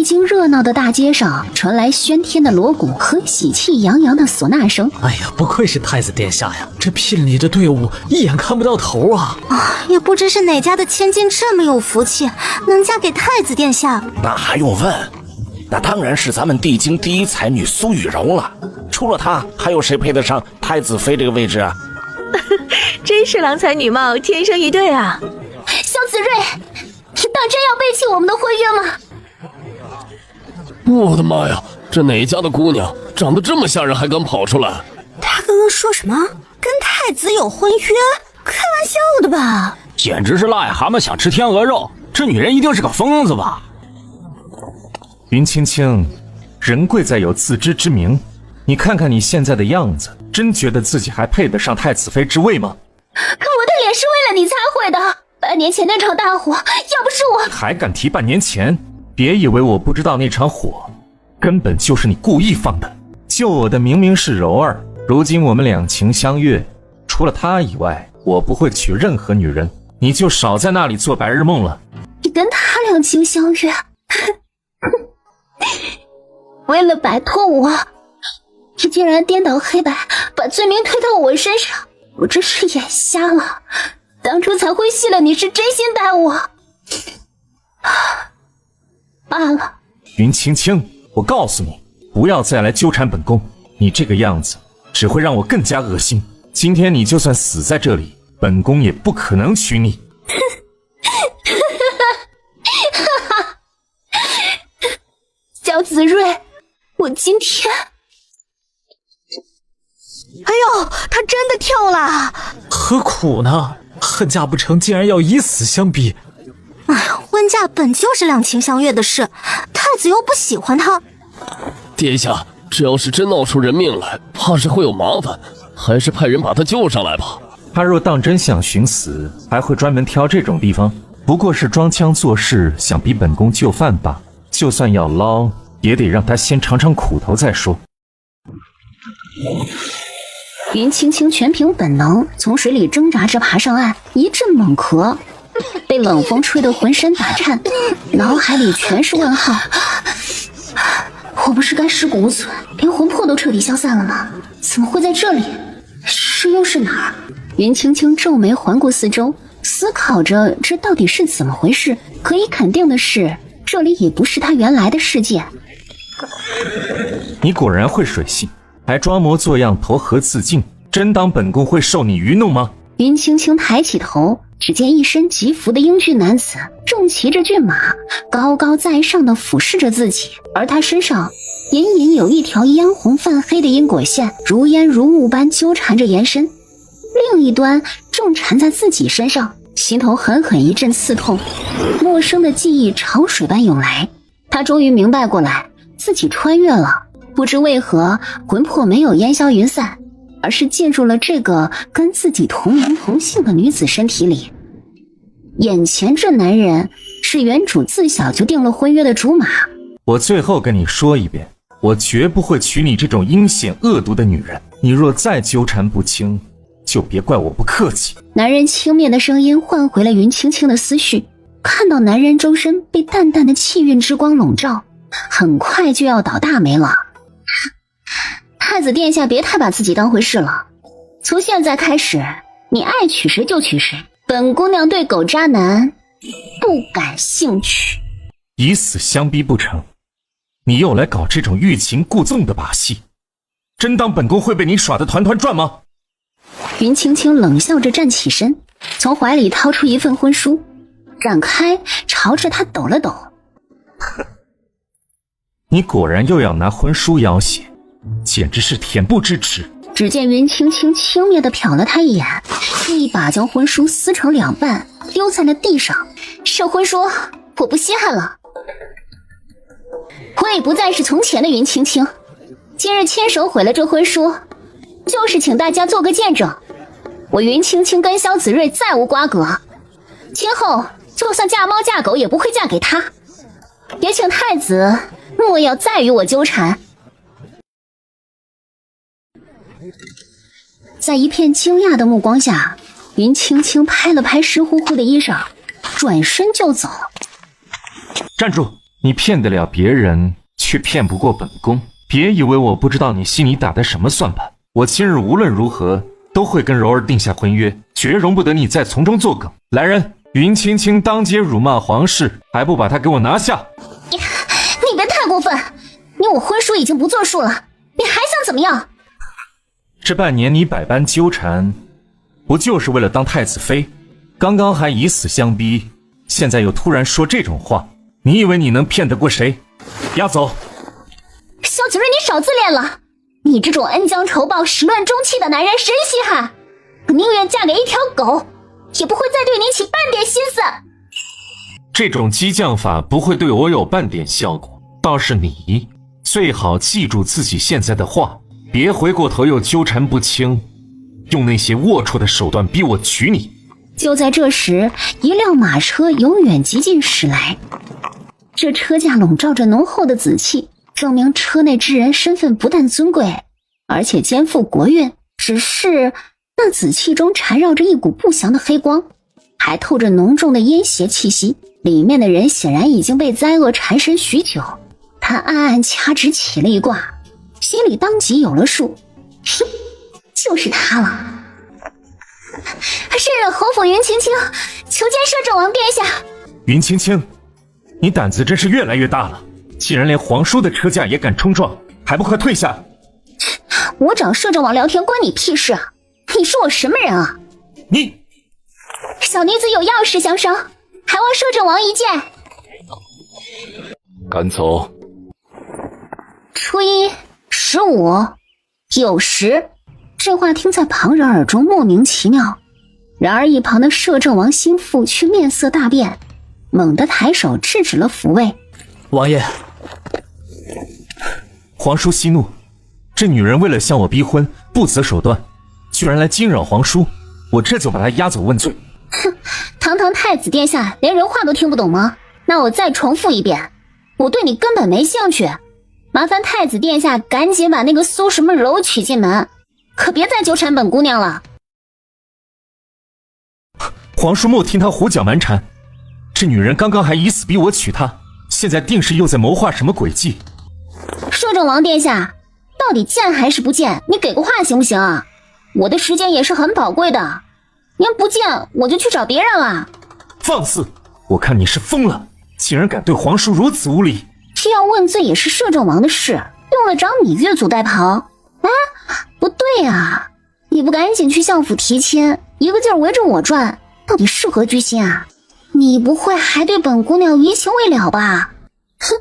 京热闹的大街上传来喧天的锣鼓和喜气洋洋的唢呐声。哎呀，不愧是太子殿下呀，这聘礼的队伍一眼看不到头啊！也不知是哪家的千金这么有福气，能嫁给太子殿下。那还用问？那当然是咱们帝京第一才女苏雨柔了。除了她，还有谁配得上太子妃这个位置啊？真是郎才女貌，天生一对啊！萧子睿，你当真要背弃我们的婚约吗？我的妈呀，这哪家的姑娘长得这么吓人，还敢跑出来？他刚刚说什么？跟太子有婚约？开玩笑的吧？简直是癞蛤蟆想吃天鹅肉，这女人一定是个疯子吧？云青青，人贵在有自知之明，你看看你现在的样子，真觉得自己还配得上太子妃之位吗？可我的脸是为了你才毁的，半年前那场大火，要不是我……还敢提半年前？别以为我不知道那场火，根本就是你故意放的。救我的明明是柔儿，如今我们两情相悦，除了她以外，我不会娶任何女人，你就少在那里做白日梦了。你跟他两情相悦，为了摆脱我，你竟然颠倒黑白，把罪名推到我身上，我真是眼瞎了，当初才会信了你是真心待我。罢了，云青青，我告诉你，不要再来纠缠本宫，你这个样子只会让我更加恶心。今天你就算死在这里，本宫也不可能娶你。萧子睿，我今天……哎呦，他真的跳了！何苦呢？恨嫁不成，竟然要以死相逼。哎，婚嫁本就是两情相悦的事，太子又不喜欢他。殿下，这要是真闹出人命来，怕是会有麻烦，还是派人把他救上来吧。他若当真想寻死，还会专门挑这种地方？不过是装腔作势，想逼本宫就范罢。就算要捞，也得让他先尝尝苦头再说。云青青全凭本能从水里挣扎着爬上岸，一阵猛咳，被冷风吹得浑身打颤，脑海里全是问号。我不是该尸骨无存，连魂魄都彻底消散了吗？怎么会在这里？这又是哪儿？云青青皱眉环顾四周，思考着这到底是怎么回事。可以肯定的是，这里也不是她原来的世界。你果然会水性，还装模作样投河自尽，真当本宫会受你愚弄吗？云青青抬起头，只见一身吉服的英俊男子正骑着骏马，高高在上的俯视着自己，而他身上隐隐有一条嫣红泛黑的因果线，如烟如雾般纠缠着延伸，另一端正缠在自己身上，心头狠狠一阵刺痛，陌生的记忆潮水般涌来。他终于明白过来，自己穿越了，不知为何魂魄没有烟消云散，而是进入了这个跟自己同名同姓的女子身体里。眼前这男人是原主自小就定了婚约的竹马。我最后跟你说一遍，我绝不会娶你这种阴险恶毒的女人，你若再纠缠不清，就别怪我不客气。男人轻蔑的声音唤回了云青青的思绪，看到男人周身被淡淡的气运之光笼罩，很快就要倒大霉了。太子殿下别太把自己当回事了，从现在开始，你爱娶谁就娶谁，本姑娘对狗渣男不感兴趣。以死相逼不成，你又来搞这种欲擒故纵的把戏，真当本宫会被你耍得团团转吗？云青青冷笑着站起身，从怀里掏出一份婚书，展开朝着他抖了抖。你果然又要拿婚书要挟，简直是恬不知耻。只见云青青轻蔑地瞟了他一眼，一把将婚书撕成两半，丢在了地上。这婚书我不稀罕了，我也不再是从前的云青青，今日亲手毁了这婚书，就是请大家做个见证，我云青青跟萧子睿再无瓜葛，今后就算嫁猫嫁狗也不会嫁给他，也请太子莫要再与我纠缠。在一片惊讶的目光下，云青青拍了拍湿乎乎的衣裳，转身就走。站住！你骗得了别人，却骗不过本宫。别以为我不知道你心里打的什么算盘。我今日无论如何都会跟柔儿定下婚约，绝容不得你再从中作梗。来人，云青青当街辱骂皇室，还不把她给我拿下！你别太过分！你我婚书已经不作数了，你还想怎么样？这半年你百般纠缠，不就是为了当太子妃？刚刚还以死相逼，现在又突然说这种话，你以为你能骗得过谁？押走！萧景睿，你少自恋了！你这种恩将仇报、始乱终弃的男人，谁稀罕？我宁愿嫁给一条狗，也不会再对你起半点心思。这种激将法不会对我有半点效果，倒是你最好记住自己现在的话，别回过头又纠缠不清，用那些龌龊的手段逼我娶你。就在这时，一辆马车由远及近驶来，这车架笼罩着浓厚的紫气，证明车内之人身份不但尊贵，而且肩负国运。只是那紫气中缠绕着一股不祥的黑光，还透着浓重的阴邪气息，里面的人显然已经被灾厄缠身许久。他暗暗掐指起了一卦，心里当即有了数，哼，就是他了。圣人侯府云青青，求见摄政王殿下。云青青，你胆子真是越来越大了，既然连皇叔的车架也敢冲撞，还不快退下！我找摄政王聊天关你屁事啊！你是我什么人啊？你小女子有要事相商，还望摄政王一见。赶走。初一、15、90，这话听在旁人耳中莫名其妙。然而一旁的摄政王心腹却面色大变，猛地抬手制止了抚慰。王爷，皇叔息怒，这女人为了向我逼婚，不择手段，居然来惊扰皇叔，我这就把她押走问罪。哼，堂堂太子殿下连人话都听不懂吗？那我再重复一遍，我对你根本没兴趣，麻烦太子殿下赶紧把那个苏什么柔娶进门，可别再纠缠本姑娘了。皇叔莫听她胡搅蛮缠，这女人刚刚还以死逼我娶她，现在定是又在谋划什么诡计。摄政王殿下，到底见还是不见？你给个话行不行啊？我的时间也是很宝贵的，您不见我就去找别人了。放肆！我看你是疯了，竟然敢对皇叔如此无礼！这样问罪也是摄政王的事，用得着你越俎代庖？啊，不对啊，你不赶紧去相府提亲，一个劲儿围着我转，到底是何居心啊？你不会还对本姑娘余情未了吧？哼！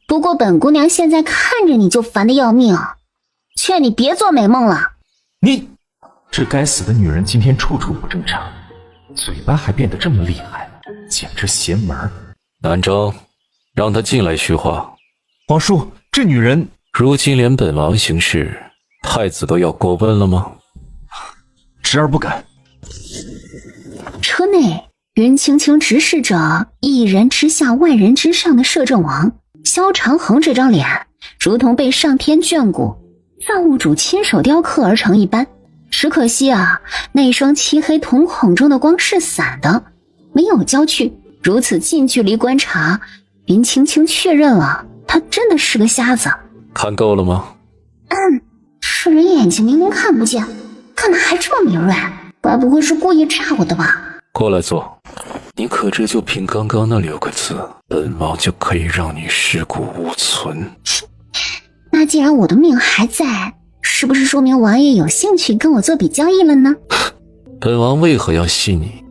不过本姑娘现在看着你就烦得要命，劝你别做美梦了。你这该死的女人今天处处不正常，嘴巴还变得这么厉害，简直邪门。南征，让她进来叙话。皇叔，这女人如今连本王行事，太子都要过问了吗？侄儿不敢。车内，云青青直视着一人之下万人之上的摄政王萧长衡，这张脸如同被上天眷顾，造物主亲手雕刻而成一般。只可惜啊，那双漆黑瞳孔中的光是散的，没有焦距。如此近距离观察，云青青确认了他真的是个瞎子。看够了吗？是人眼睛明明看不见，看得还这么敏锐，该不会是故意炸我的吧？过来坐。你可知就凭刚刚那6个字，本王就可以让你尸骨无存。那既然我的命还在，是不是说明王爷有兴趣跟我做笔交易了呢？本王为何要信你？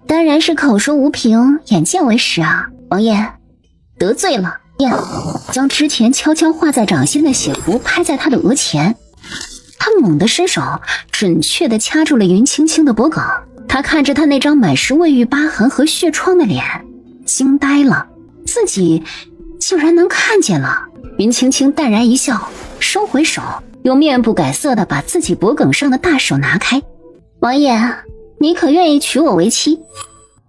当然是口说无凭，眼见为实啊！王爷得罪了，将之前悄悄画在掌心的血符拍在他的额前。他猛地伸手，准确地掐住了云青青的脖颈。他看着他那张满是未愈疤痕和血疮的脸，惊呆了，自己竟然能看见了。云青青淡然一笑，收回手，又面不改色地把自己脖颈上的大手拿开。王爷，你可愿意娶我为妻？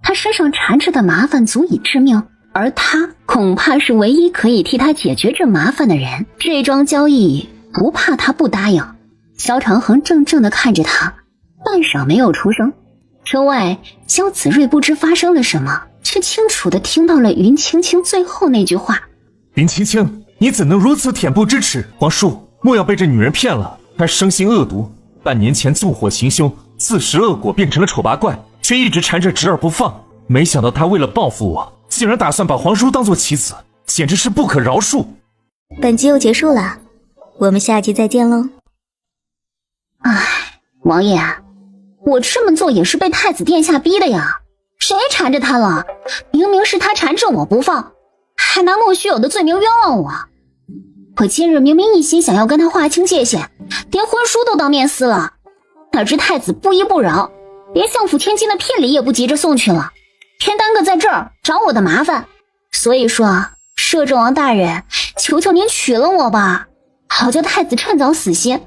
他身上缠着的麻烦足以致命，而他恐怕是唯一可以替他解决这麻烦的人。这桩交易不怕他不答应。萧长衡怔怔地看着他，半晌没有出声。车外，萧子睿不知发生了什么，却清楚地听到了云青青最后那句话。林青青，你怎能如此恬不知耻？皇叔，莫要被这女人骗了，她生性恶毒，半年前纵火行凶，自食恶果变成了丑八怪，却一直缠着侄儿不放。没想到她为了报复我，竟然打算把皇叔当作棋子，简直是不可饶恕。本集又结束了，我们下集再见喽。唉，王爷，我这么做也是被太子殿下逼的呀，谁缠着他了？明明是他缠着我不放，还拿莫须有的罪名冤枉我。我今日明明一心想要跟他划清界限，连婚书都当面撕了，哪知太子不依不饶，连相府天金的聘礼也不急着送去了，偏耽搁在这儿找我的麻烦。所以说，摄政王大人，求求您娶了我吧，好叫太子趁早死心，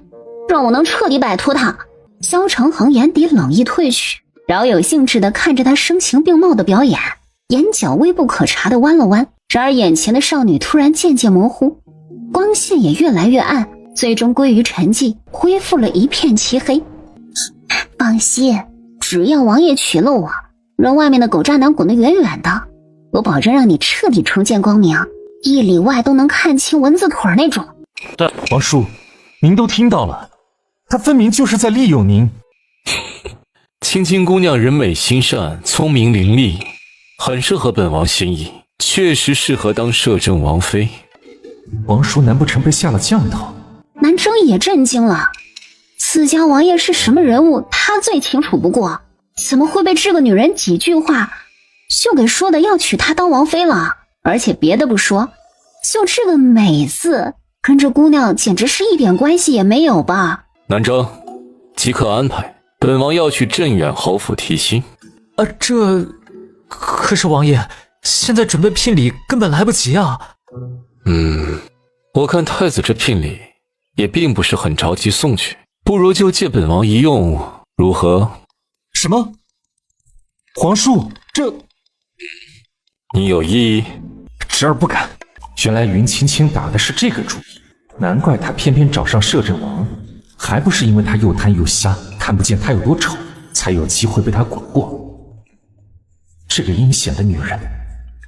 让我能彻底摆脱他。萧承恒眼底冷意褪去，饶有兴致地看着他声情并茂的表演，眼角微不可察地弯了弯。然而眼前的少女突然渐渐模糊，光线也越来越暗，最终归于沉寂，恢复了一片漆黑。放心，只要王爷娶了我，让外面的狗渣男滚得远远的，我保证让你彻底重见光明，1里外都能看清蚊子腿那种。皇叔，您都听到了，他分明就是在利用您。青青姑娘人美心善，聪明伶俐，很适合本王心意，确实适合当摄政王妃。王叔难不成被下了降头？南征也震惊了，自家王爷是什么人物，他最清楚不过，怎么会被这个女人几句话就给说的要娶她当王妃了？而且别的不说，就这个美字跟这姑娘简直是一点关系也没有吧？南征，即刻安排，本王要去镇远侯府提亲。可是王爷，现在准备聘礼根本来不及啊。我看太子这聘礼也并不是很着急送去，不如就借本王一用，如何？什么？皇叔，这……你有异议？侄儿不敢。原来云青青打的是这个主意，难怪他偏偏找上摄政王，还不是因为他又贪又瞎，看不见他有多丑，才有机会被他滚过。这个阴险的女人，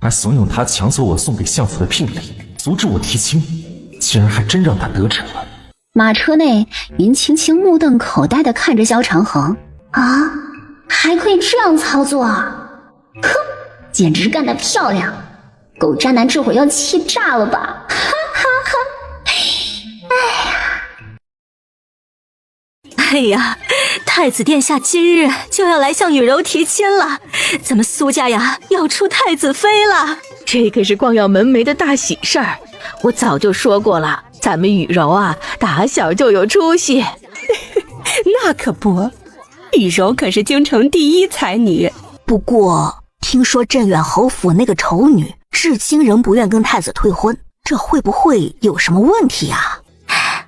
还怂恿他抢走我送给相府的聘礼，阻止我提亲，竟然还真让他得逞了。马车内，云青青目瞪口呆地看着萧长恒，啊，还可以这样操作啊！哼，简直干得漂亮！狗渣男这会儿要气炸了吧？哈哈哈！哎呀，太子殿下今日就要来向雨柔提亲了，咱们苏家呀要出太子妃了，这可是光耀门楣的大喜事儿。我早就说过了，咱们雨柔啊，打小就有出息。那可不，雨柔可是京城第一才女。不过听说镇远侯府那个丑女至今仍不愿跟太子退婚，这会不会有什么问题啊？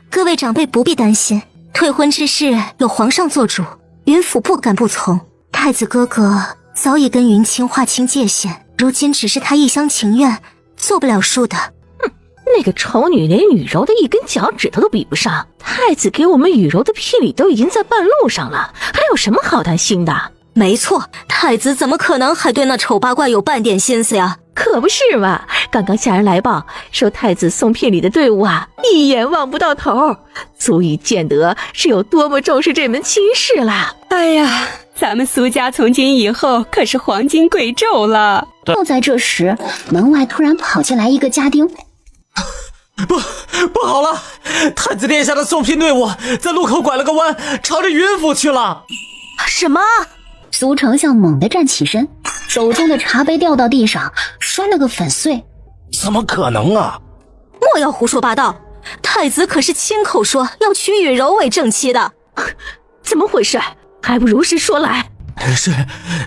各位长辈不必担心，退婚之事有皇上做主，云府不敢不从。太子哥哥早已跟云清划清界限，如今只是他一厢情愿，做不了数的。那个丑女连雨柔的一根脚趾头都比不上，太子给我们雨柔的聘礼都已经在半路上了，还有什么好担心的？没错，太子怎么可能还对那丑八怪有半点心思呀？可不是嘛，刚刚下人来报说太子送聘礼的队伍啊，一眼望不到头，足以见得是有多么重视这门亲事啦。哎呀，咱们苏家从今以后可是黄金贵胄了。就在这时，门外突然跑进来一个家丁。不好了！太子殿下的送聘队伍在路口拐了个弯，朝着云府去了。什么？苏丞相猛地站起身，手中的茶杯掉到地上，摔了个粉碎。怎么可能啊！莫要胡说八道！太子可是亲口说要娶雨柔为正妻的。怎么回事？还不如实说来。是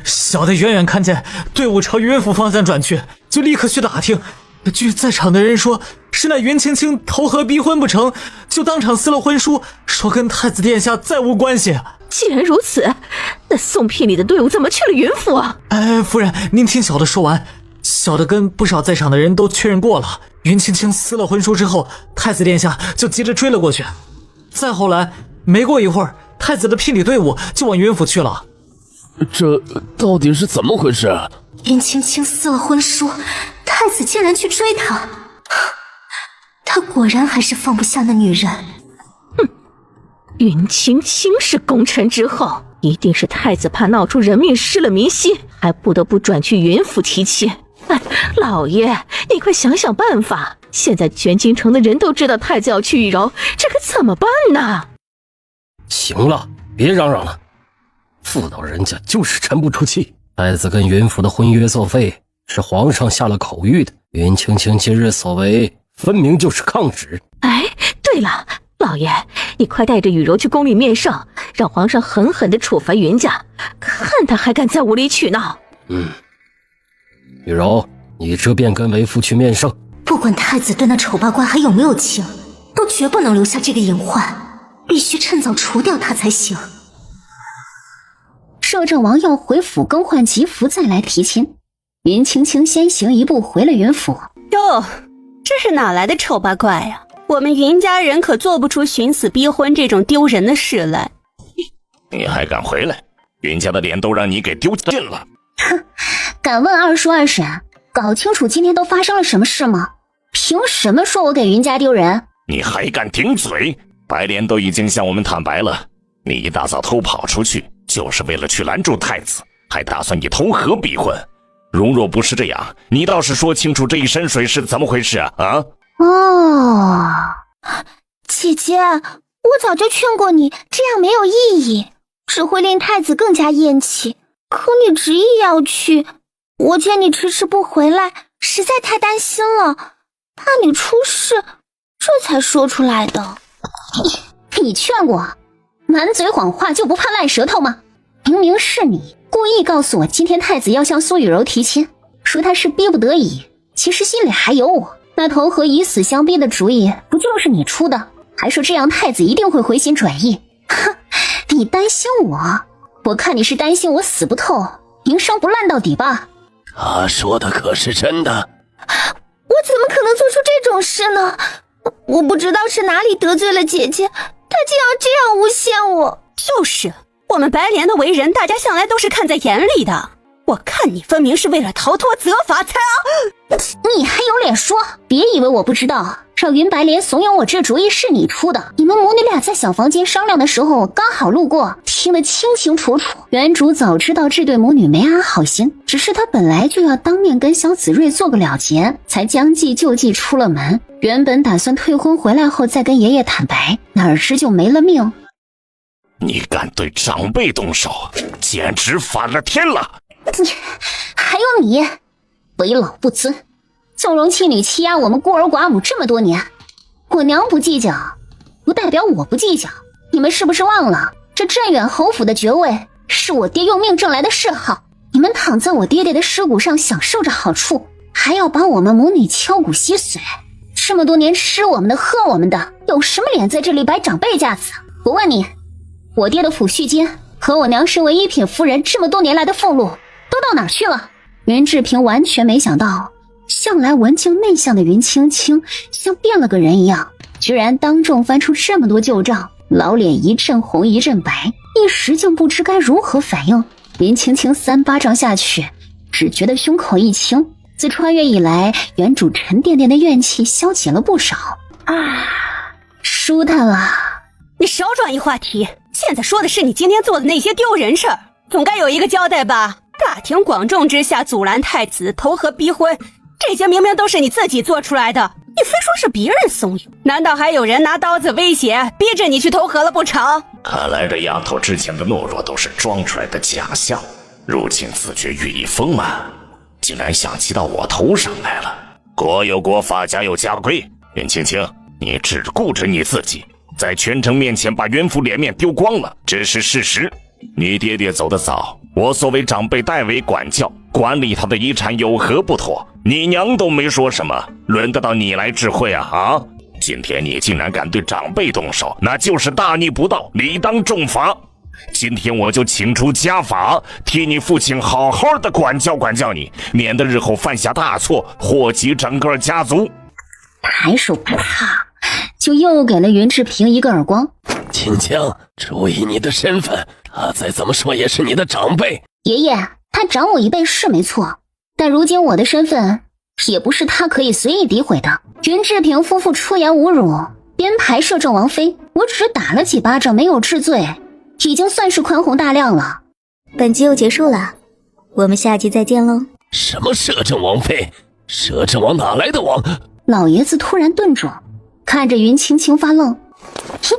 小的远远看见队伍朝云府方向转去，就立刻去打听。据在场的人说，是那云青青投河逼婚不成，就当场撕了婚书，说跟太子殿下再无关系。既然如此，那送聘礼的队伍怎么去了云府啊？夫人，您听小的说完。小的跟不少在场的人都确认过了，云青青撕了婚书之后，太子殿下就急着追了过去。再后来，没过一会儿，太子的聘礼队伍就往云府去了。这到底是怎么回事？云青青撕了婚书，太子竟然去追她，他果然还是放不下那女人。哼，云青青是功臣之后，一定是太子怕闹出人命失了民心，还不得不转去云府提亲。哎，老爷，你快想想办法！现在全京城的人都知道太子要去玉柔，这可怎么办呢？行了，别嚷嚷了。妇道人家就是沉不住气。太子跟云府的婚约作废，是皇上下了口谕的。云青青今日所为，分明就是抗旨。哎，对了，老爷，你快带着雨柔去宫里面圣，让皇上狠狠地处罚云家，看他还敢在无理取闹。雨柔，你这便跟为父去面圣。不管太子对那丑八怪还有没有情，都绝不能留下这个隐患，必须趁早除掉他才行。摄政王要回府更换吉服再来提亲，云青青先行一步回了云府。哟，这是哪来的丑八怪呀？我们云家人可做不出寻死逼婚这种丢人的事来。你还敢回来？云家的脸都让你给丢尽了。哼，敢问二叔二婶，搞清楚今天都发生了什么事吗？凭什么说我给云家丢人？你还敢顶嘴？白莲都已经向我们坦白了，你一大早偷跑出去，就是为了去拦住太子，还打算以投河逼婚。如若不是这样，你倒是说清楚这一身水是怎么回事啊？哦，姐姐，我早就劝过你，这样没有意义，只会令太子更加厌弃。可你执意要去，我见你迟迟不回来，实在太担心了，怕你出事，这才说出来的。你劝过，满嘴谎话就不怕烂舌头吗？明明是你故意告诉我今天太子要向苏雨柔提亲，说他是逼不得已，其实心里还有我。那投河以死相逼的主意不就是你出的？还说这样太子一定会回心转意。哼，你担心我看你是担心我死不透，营生不烂到底吧？他说的可是真的？我怎么可能做出这种事呢？我不知道是哪里得罪了姐姐，她竟要这样诬陷我。就是，我们白莲的为人，大家向来都是看在眼里的。我看你分明是为了逃脱责罚才你还有脸说？别以为我不知道，让云白莲怂恿我这主意是你出的。你们母女俩在小房间商量的时候，刚好路过，听得清清楚楚。原主早知道这对母女没安好心，只是她本来就要当面跟小紫睿做个了结，才将计就计出了门。原本打算退婚回来后再跟爷爷坦白，哪知就没了命。你敢对长辈动手，简直反了天了！还有你，为老不尊，纵容妻女欺压我们孤儿寡母这么多年，我娘不计较，不代表我不计较。你们是不是忘了，这镇远侯府的爵位是我爹用命挣来的谥号？你们躺在我爹爹的尸骨上享受着好处，还要把我们母女敲骨吸髓。这么多年吃我们的喝我们的，有什么脸在这里摆长辈架子？我问你，我爹的抚恤金和我娘身为一品夫人这么多年来的俸禄都到哪儿去了？袁志平完全没想到，向来文静内向的云青青像变了个人一样，居然当众翻出这么多旧账，老脸一阵红一阵白，一时竟不知该如何反应。云青青3巴掌下去，只觉得胸口一轻，自穿越以来，原主沉甸甸的怨气消减了不少舒坦了。你少转移话题，现在说的是你今天做的那些丢人事儿，总该有一个交代吧？大庭广众之下阻拦太子投河逼婚，这些明明都是你自己做出来的，你非说是别人怂恿，难道还有人拿刀子威胁逼着你去投河了不成？看来这丫头之前的懦弱都是装出来的假象，如今自觉羽翼丰满，竟然想骑到我头上来了。国有国法，家有家规，云青青，你只顾着你自己，在全城面前把袁府脸面丢光了，这是事实。你爹爹走得早，我作为长辈代为管教，管理他的遗产有何不妥？你娘都没说什么，轮得到你来智慧啊？今天你竟然敢对长辈动手，那就是大逆不道，理当重罚。今天我就请出家法，替你父亲好好的管教管教你，免得日后犯下大错，祸及整个家族。抬手不擦，就又给了云志平一个耳光。青青，注意你的身份，他再怎么说也是你的长辈。爷爷，他长我一辈是没错，但如今我的身份也不是他可以随意诋毁的。云志平夫妇出言侮辱，编排摄政王妃，我只打了几巴掌没有治罪，已经算是宽宏大量了。本集又结束了，我们下集再见喽。什么摄政王妃？摄政王哪来的王？老爷子突然顿住，看着云青青发愣。哼，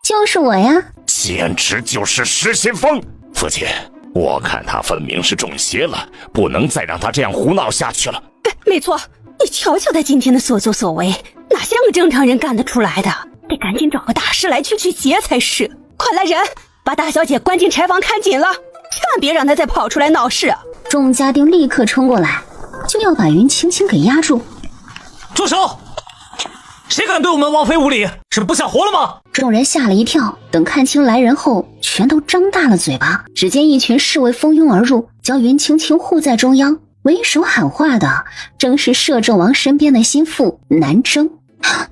就是我呀，简直就是失心疯！父亲，我看他分明是中邪了，不能再让他这样胡闹下去了。没错，你瞧瞧他今天的所作所为，哪像个正常人干得出来的？得赶紧找个大师来驱邪才是。快来人，把大小姐关进柴房看紧了，千万别让她再跑出来闹事。众家丁立刻冲过来，就要把云青青给压住。住手！谁敢对我们王妃无礼？是不想活了吗？众人吓了一跳，等看清来人后，全都张大了嘴巴。只见一群侍卫蜂拥而入，将云青青护在中央。为首喊话的正是摄政王身边的心腹南征。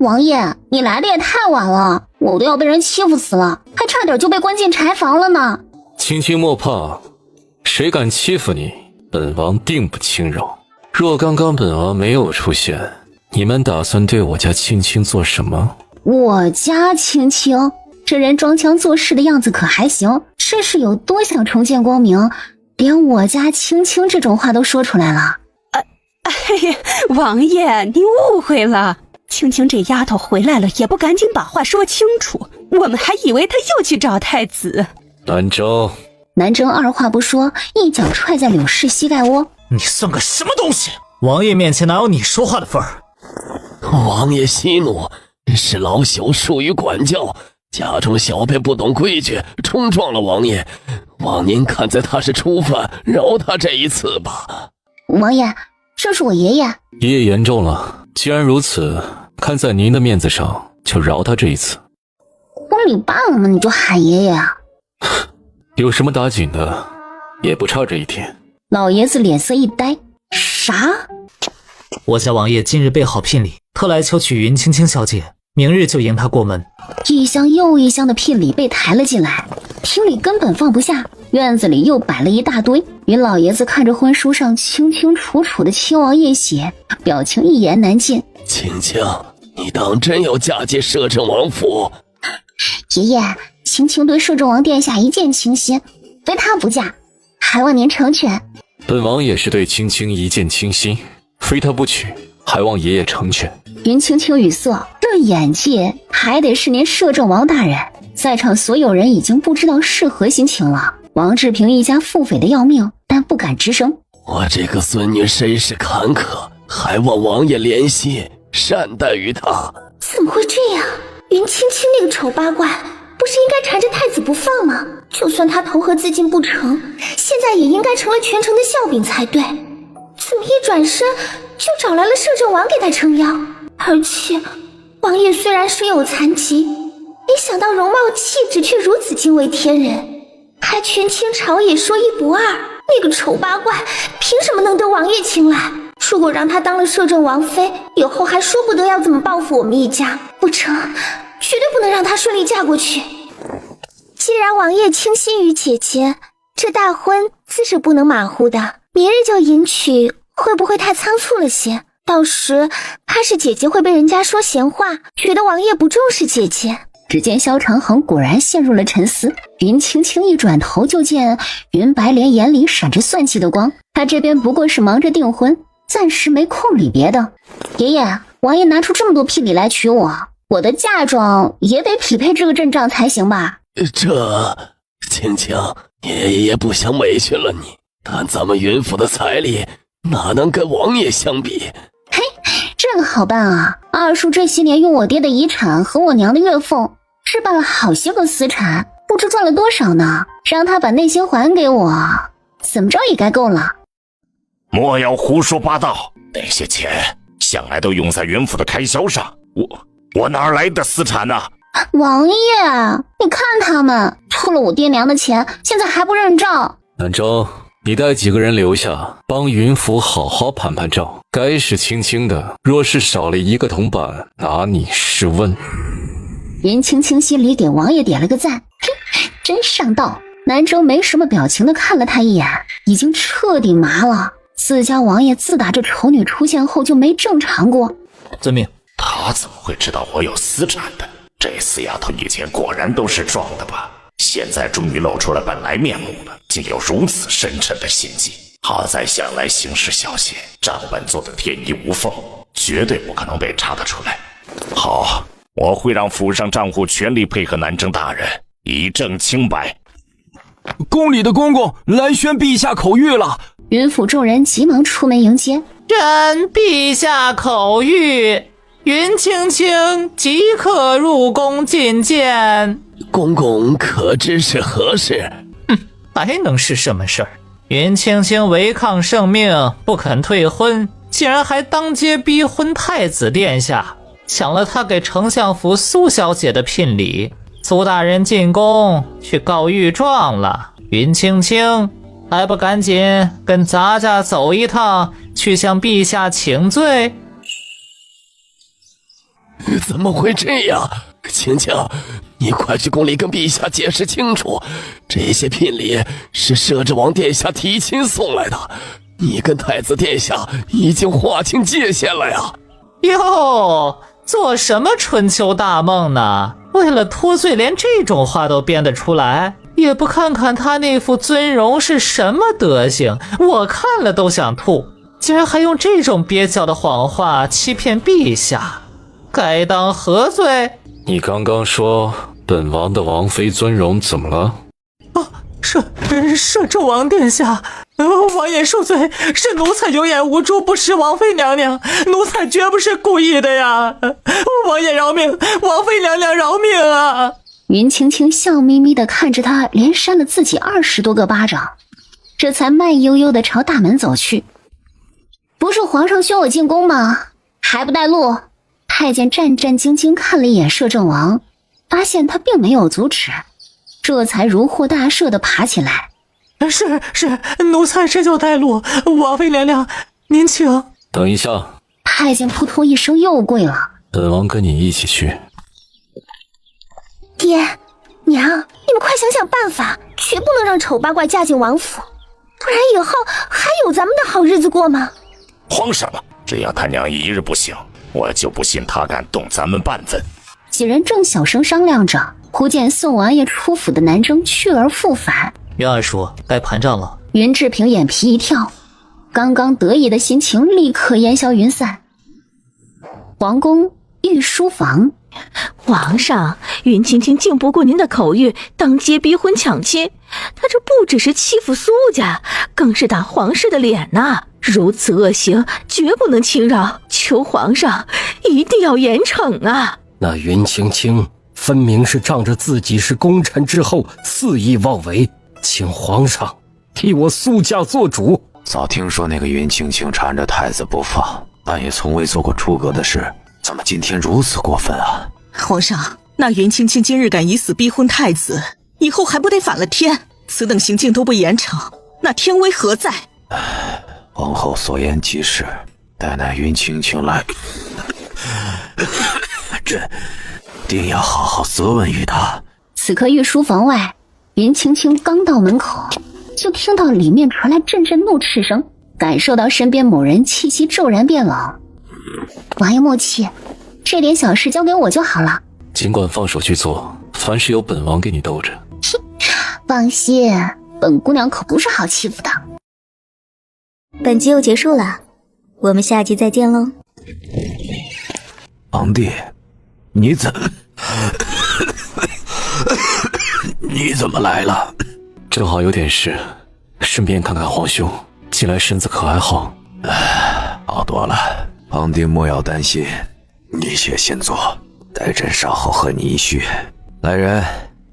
王爷，你来的也太晚了，我都要被人欺负死了，还差点就被关进柴房了呢。青青莫怕，谁敢欺负你，本王定不轻饶。若刚刚本王没有出现，你们打算对我家青青做什么？我家青青，这人装腔作势的样子可还行，这是有多想重见光明，连我家青青这种话都说出来了。哎呀，王爷，你误会了。青青这丫头回来了，也不赶紧把话说清楚，我们还以为她又去找太子。南征，南征二话不说，一脚踹在柳氏膝盖窝。你算个什么东西？王爷面前哪有你说话的份儿？王爷息怒，是老朽疏于管教，家中小辈不懂规矩，冲撞了王爷。望您看在他是初犯，饶他这一次吧。王爷，这是我爷爷。爷爷言重了，既然如此，看在您的面子上，就饶他这一次。婚礼办了吗？你就喊爷爷啊？有什么打紧的，也不差这一天。老爷子脸色一呆，啥？我家王爷今日备好聘礼，特来求娶云青青小姐，明日就迎她过门。一箱又一箱的聘礼被抬了进来，厅里根本放不下，院子里又摆了一大堆。云老爷子看着婚书上清清楚楚的亲王爷玺，表情一言难尽。青青，你当真要嫁接摄政王府？爷爷，青青对摄政王殿下一见倾心，非他不嫁，还望您成全。本王也是对青青一见倾心，非他不娶，还望爷爷成全。云青青语塞，这演技还得是您摄政王大人。在场所有人已经不知道是何心情了。王志平一家腹诽的要命，但不敢吱声。我这个孙女身世坎坷，还望王爷怜惜，善待于她。怎么会这样？云青青那个丑八怪，不是应该缠着太子不放吗？就算他投河自尽不成，现在也应该成了全城的笑柄才对。怎么一转身就找来了摄政王给他撑腰？而且王爷虽然身有残疾，没想到容貌气质却如此惊为天人，还权倾朝野说一不二。那个丑八怪凭什么能得王爷青睐？如果让他当了摄政王妃，以后还说不得要怎么报复我们一家。不成，绝对不能让他顺利嫁过去。既然王爷倾心于姐姐，这大婚自是不能马虎的。明日就迎娶，会不会太仓促了些？到时怕是姐姐会被人家说闲话，觉得王爷不重视姐姐。只见萧长恒果然陷入了沉思，云青青一转头就见云白莲眼里闪着算计的光，他这边不过是忙着订婚，暂时没空理别的。爷爷，王爷拿出这么多聘礼来娶我，我的嫁妆也得匹配这个阵仗才行吧？这青青，爷爷也不想委屈了你，但咱们云府的财力哪能跟王爷相比？嘿，这个好办啊！二叔这些年用我爹的遗产和我娘的月俸置办了好些个私产，不知赚了多少呢。让他把那些还给我，怎么着也该够了。莫要胡说八道，那些钱向来都用在云府的开销上，我哪来的私产呢？王爷，你看他们偷了我爹娘的钱，现在还不认账。南征，你带几个人留下，帮云府好好盘盘账。该是青青的，若是少了一个铜板，拿你试问。云青青心里给王爷点了个赞，真上道。南征没什么表情的看了他一眼，已经彻底麻了。自家王爷自打这丑女出现后就没正常过。遵命。他怎么会知道我有私产的？这死丫头以前果然都是装的吧？现在终于露出了本来面目了，竟有如此深沉的心计。好在向来行事小心，账本做的天衣无缝，绝对不可能被查得出来。好，我会让府上账户全力配合南征大人，以证清白。宫里的公公来宣陛下口谕了。云府众人急忙出门迎接。朕陛下口谕，云青青即刻入宫觐见。公公可知是何事？还能是什么事儿？云青青违抗圣命，不肯退婚，竟然还当街逼婚太子殿下，抢了他给丞相府苏小姐的聘礼。苏大人进宫去告御状了，云青青还不赶紧跟咱家走一趟，去向陛下请罪？怎么会这样？青青，你快去宫里跟陛下解释清楚，这些聘礼是摄政王殿下提亲送来的，你跟太子殿下已经划清界限了呀！哟，做什么春秋大梦呢？为了脱罪连这种话都编得出来，也不看看他那副尊容是什么德行，我看了都想吐，竟然还用这种蹩脚的谎话欺骗陛下，该当何罪？你刚刚说本王的王妃尊容怎么了？摄政王殿下，王爷恕罪，是奴才有眼无珠，不识王妃娘娘，奴才绝不是故意的呀！王爷饶命，王妃娘娘饶命啊！云青青笑眯眯地看着他，连扇了自己20多个巴掌，这才慢悠悠地朝大门走去。不是皇上宣我进宫吗？还不带路？太监战战兢兢看了一眼摄政王，发现他并没有阻止，这才如获大赦地爬起来。是，奴才这就带路。王妃娘娘，您请。等一下。太监扑通一声又跪了。本王跟你一起去。爹娘，你们快想想办法，绝不能让丑八怪嫁进王府，不然以后还有咱们的好日子过吗？慌什么？只要他娘一日不醒，我就不信他敢动咱们半分。几人正小声商量着，忽见宋王爷出府的南征去而复返。云二叔，该盘账了。云志平眼皮一跳，刚刚得意的心情立刻烟消云散。皇宫御书房，皇上，云青青竟不顾您的口谕，当街逼婚抢亲，他这不只是欺负苏家，更是打皇室的脸呐！如此恶行，绝不能轻饶，求皇上一定要严惩啊！那云青青分明是仗着自己是功臣之后肆意妄为，请皇上替我苏家做主。早听说那个云青青缠着太子不放，但也从未做过出格的事，怎么今天如此过分啊？皇上，那云青青今日敢以死逼婚太子，以后还不得反了天？此等行径都不严惩，那天威何在？皇后所言极是，待那云青青来，朕定要好好责问于他。此刻御书房外，云青青刚到门口，就听到里面传来阵阵怒斥声，感受到身边某人气息骤然变冷。王爷莫气，这点小事交给我就好了。尽管放手去做，凡事有本王给你兜着。放心，本姑娘可不是好欺负的。本集又结束了，我们下集再见喽。皇帝，你怎么来了？正好有点事，顺便看看皇兄，近来身子可还好？好多了，皇帝莫要担心，你且先坐，待朕稍后和你一叙。来人，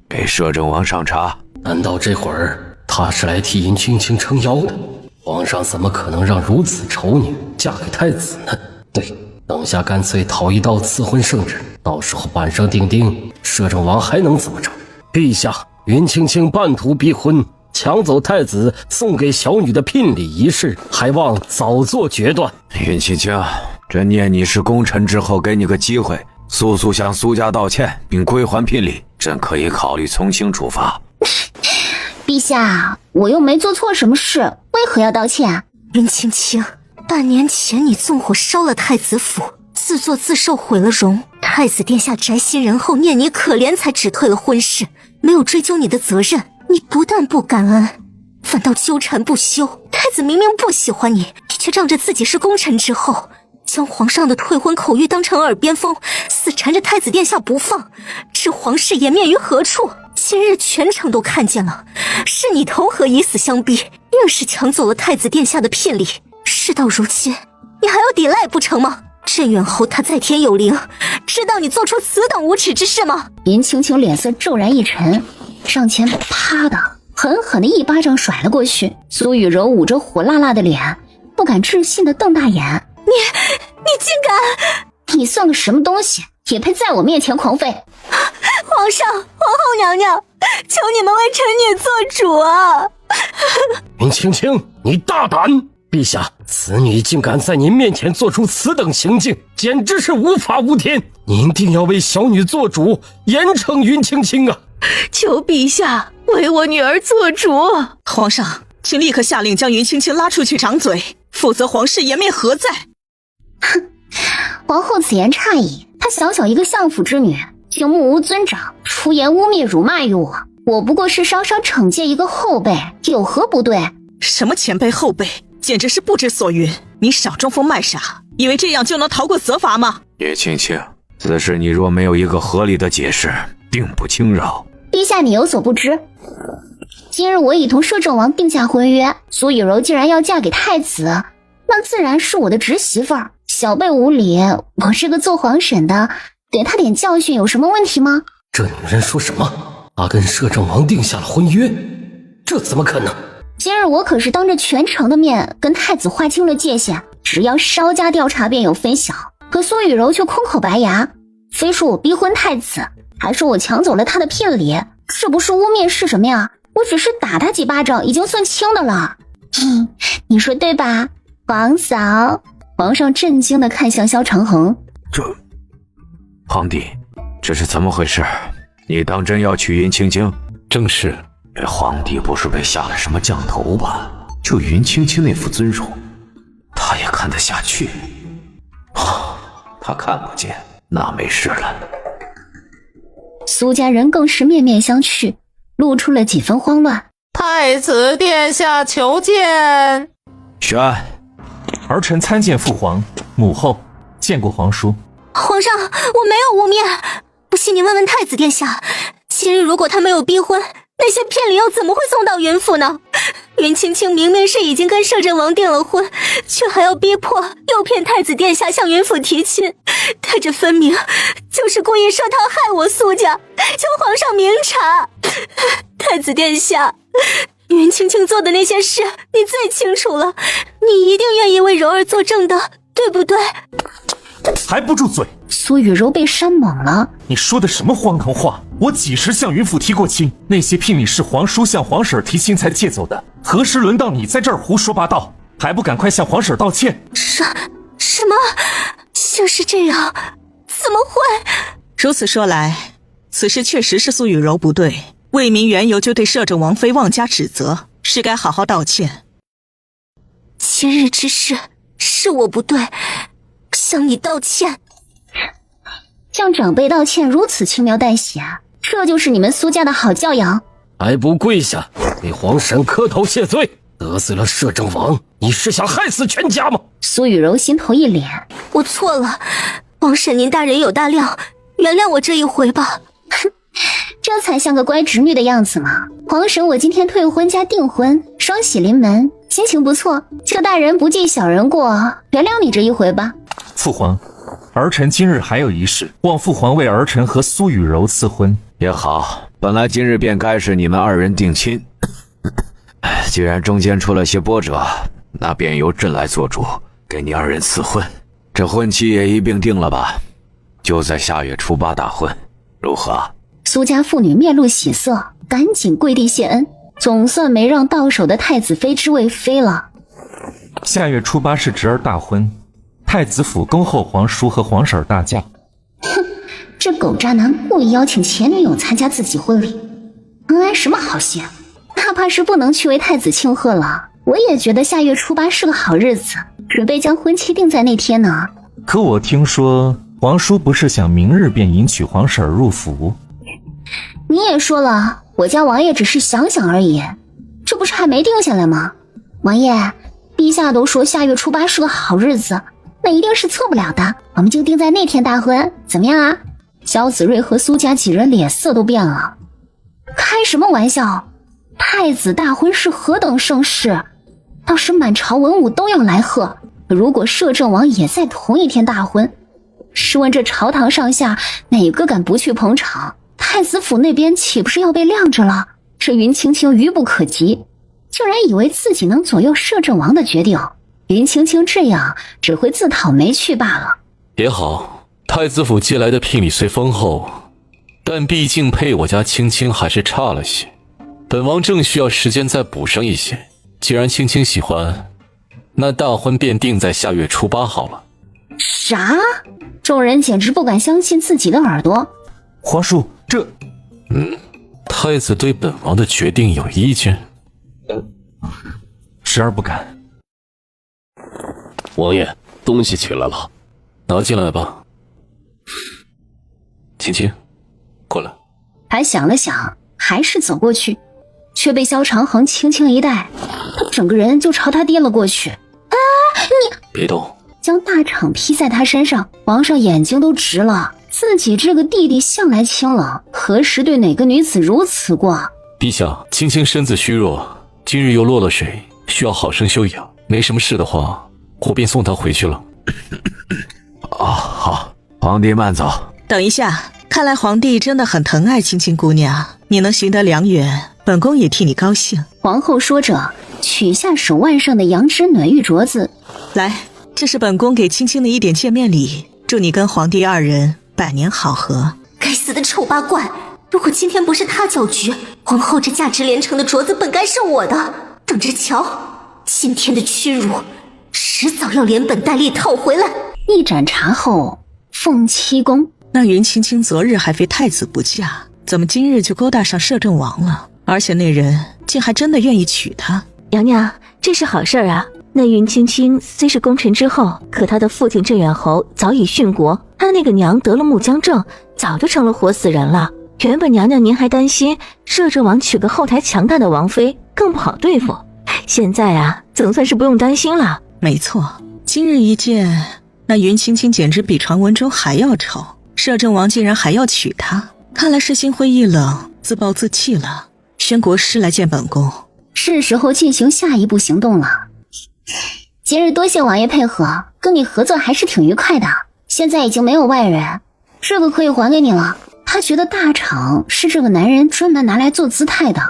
给摄政王上茶。难道这会儿他是来替云青青撑腰的？皇上怎么可能让如此丑女嫁给太子呢？对，等下干脆讨一道赐婚圣旨，到时候板上钉钉，摄政王还能怎么着？陛下，云青青半途逼婚，抢走太子送给小女的聘礼一事，还望早做决断。云青青，朕念你是功臣之后，给你个机会，速速向苏家道歉，并归还聘礼，朕可以考虑从轻处罚。陛下，我又没做错什么事，为何要道歉？云青青，半年前你纵火烧了太子府，自作自受毁了容，太子殿下宅心仁厚，念你可怜才止退了婚事，没有追究你的责任。你不但不感恩，反倒纠缠不休。太子明明不喜欢你，你却仗着自己是功臣之后，将皇上的退婚口谕当成耳边风，死缠着太子殿下不放，置皇室颜面于何处？今日全场都看见了，是你投河以死相逼，硬是抢走了太子殿下的聘礼。事到如今，你还要抵赖不成吗？镇远侯他在天有灵，知道你做出此等无耻之事吗？林青青脸色骤然一沉，上前啪的狠狠的一巴掌甩了过去。苏雨柔捂着火辣辣的脸，不敢置信的瞪大眼：你竟敢！你算个什么东西，也配在我面前狂吠？皇上，皇后娘娘，求你们为臣女做主啊！云青青，你大胆！陛下，此女竟敢在您面前做出此等行径，简直是无法无天！您定要为小女做主，严惩云青青啊！求陛下为我女儿做主。皇上，请立刻下令将云青青拉出去掌嘴，否则皇室颜面何在？哼，皇后此言差矣，她小小一个相府之女，竟目无尊长，出言污蔑辱骂于我。我不过是稍稍惩戒一个后辈，有何不对？什么前辈后辈，简直是不知所云！你少装疯卖傻，以为这样就能逃过责罚吗？叶青青，此事你若没有一个合理的解释，定不轻饶。陛下，你有所不知，今日我已同摄政王定下婚约，苏雨柔既然要嫁给太子，那自然是我的侄媳妇儿。小辈无礼，我这个做皇婶的，给她点教训有什么问题吗？这女人说什么？她跟摄政王定下了婚约？这怎么可能？今日我可是当着全城的面跟太子划清了界限，只要稍加调查便有分晓。可苏雨柔却空口白牙，非说我逼婚太子，还说我抢走了他的聘礼，这不是污蔑是什么呀？我只是打他几巴掌已经算轻的了。你说对吧，皇嫂？皇上震惊地看向萧长衡，皇帝，这是怎么回事？你当真要娶云青青？正是。皇帝不是被下了什么降头吧？就云青青那副尊容，他也看得下去？他看不见，那没事了。苏家人更是面面相觑，露出了几分慌乱。太子殿下求见。宣，儿臣参见父皇母后，见过皇叔。皇上，我没有污蔑，不信你问问太子殿下，今日如果他没有逼婚，那些聘礼又怎么会送到云府呢？云青青明明是已经跟摄政王订了婚，却还要逼迫诱骗太子殿下向云府提亲，他这分明就是故意设套害我苏家，求皇上明察。太子殿下，云青青做的那些事你最清楚了，你一定愿意为柔儿作证的，对不对？还不住嘴！苏雨柔被扇懵了。你说的什么荒唐话？我几时向云府提过亲？那些聘礼是皇叔向皇婶提亲才借走的，何时轮到你在这儿胡说八道？还不赶快向皇婶道歉！什么？竟是这样？怎么会？如此说来，此事确实是苏雨柔不对，未明缘由就对摄政王妃妄加指责，是该好好道歉。今日之事是我不对，向你道歉。向长辈道歉如此轻描淡写，这就是你们苏家的好教养？还不跪下为皇婶磕头谢罪？得罪了摄政王，你是想害死全家吗？苏雨柔心头一凛，我错了，皇婶您大人有大量，原谅我这一回吧。哼，这才像个乖侄女的样子嘛。皇婶，我今天退婚加订婚，双喜临门，心情不错，就大人不计小人过，原谅你这一回吧。父皇，儿臣今日还有一事，望父皇为儿臣和苏雨柔赐婚。也好，本来今日便该是你们二人定亲，既然中间出了些波折，那便由朕来做主，给你二人赐婚。这婚期也一并定了吧？就在下月初8大婚，如何？苏家妇女面露喜色，赶紧跪地谢恩，总算没让到手的太子妃之位飞了。下月初8是侄儿大婚，太子府恭候皇叔和皇婶大驾。哼，这狗渣男故意邀请前女友参加自己婚礼，能安什么好心？哪怕是不能去为太子庆贺了，我也觉得下月初8是个好日子，准备将婚期定在那天呢。可我听说皇叔不是想明日便迎娶皇婶入府？你也说了，我家王爷只是想想而已，这不是还没定下来吗？王爷，陛下都说下月初8是个好日子，那一定是错不了的，我们就定在那天大婚，怎么样啊？萧子睿和苏家几人脸色都变了。开什么玩笑，太子大婚是何等盛事，到时满朝文武都要来贺，如果摄政王也在同一天大婚，试问这朝堂上下哪个敢不去捧场？太子府那边岂不是要被晾着了？这云青青愚不可及，竟然以为自己能左右摄政王的决定，云青青这样只会自讨没趣罢了。也好，太子府借来的聘礼虽丰厚，但毕竟配我家青青还是差了些，本王正需要时间再补上一些。既然青青喜欢，那大婚便定在下月初8好了。啥？众人简直不敢相信自己的耳朵。皇叔，这……太子对本王的决定有意见？时而不敢。王爷，东西取来了，拿进来吧。青青，过来。还想了想，还是走过去，却被萧长恒轻轻一带，他整个人就朝他跌了过去。啊！你别动！将大氅披在他身上，皇上眼睛都直了。自己这个弟弟向来清冷，何时对哪个女子如此过？陛下，青青身子虚弱，今日又落了水，需要好生休养。没什么事的话，我便送她回去了。好，皇帝慢走。等一下，看来皇帝真的很疼爱青青姑娘，你能行得良缘，本宫也替你高兴。皇后说着，取下手腕上的羊脂暖玉镯子，来，这是本宫给青青的一点见面礼，祝你跟皇帝2人百年好合。该死的丑八怪！如果今天不是他搅局，皇后这价值连城的镯子本该是我的。等着瞧，今天的屈辱，迟早要连本带利讨回来。一盏茶后，凤栖宫。那云青青昨日还非太子不嫁，怎么今日就勾搭上摄政王了？而且那人竟还真的愿意娶她。娘娘，这是好事啊！那云青青虽是功臣之后，可她的父亲镇远侯早已殉国，她那个娘得了木僵症，早就成了活死人了。原本娘娘您还担心摄政王娶个后台强大的王妃更不好对付，现在啊，总算是不用担心了。没错，今日一见，那云青青简直比传闻中还要丑。摄政王竟然还要娶她，看来是心灰意冷，自暴自弃了。宣国师来见本宫，是时候进行下一步行动了。今日多谢王爷配合，跟你合作还是挺愉快的。现在已经没有外人，这个可以还给你了。他觉得大氅是这个男人专门拿来做姿态的。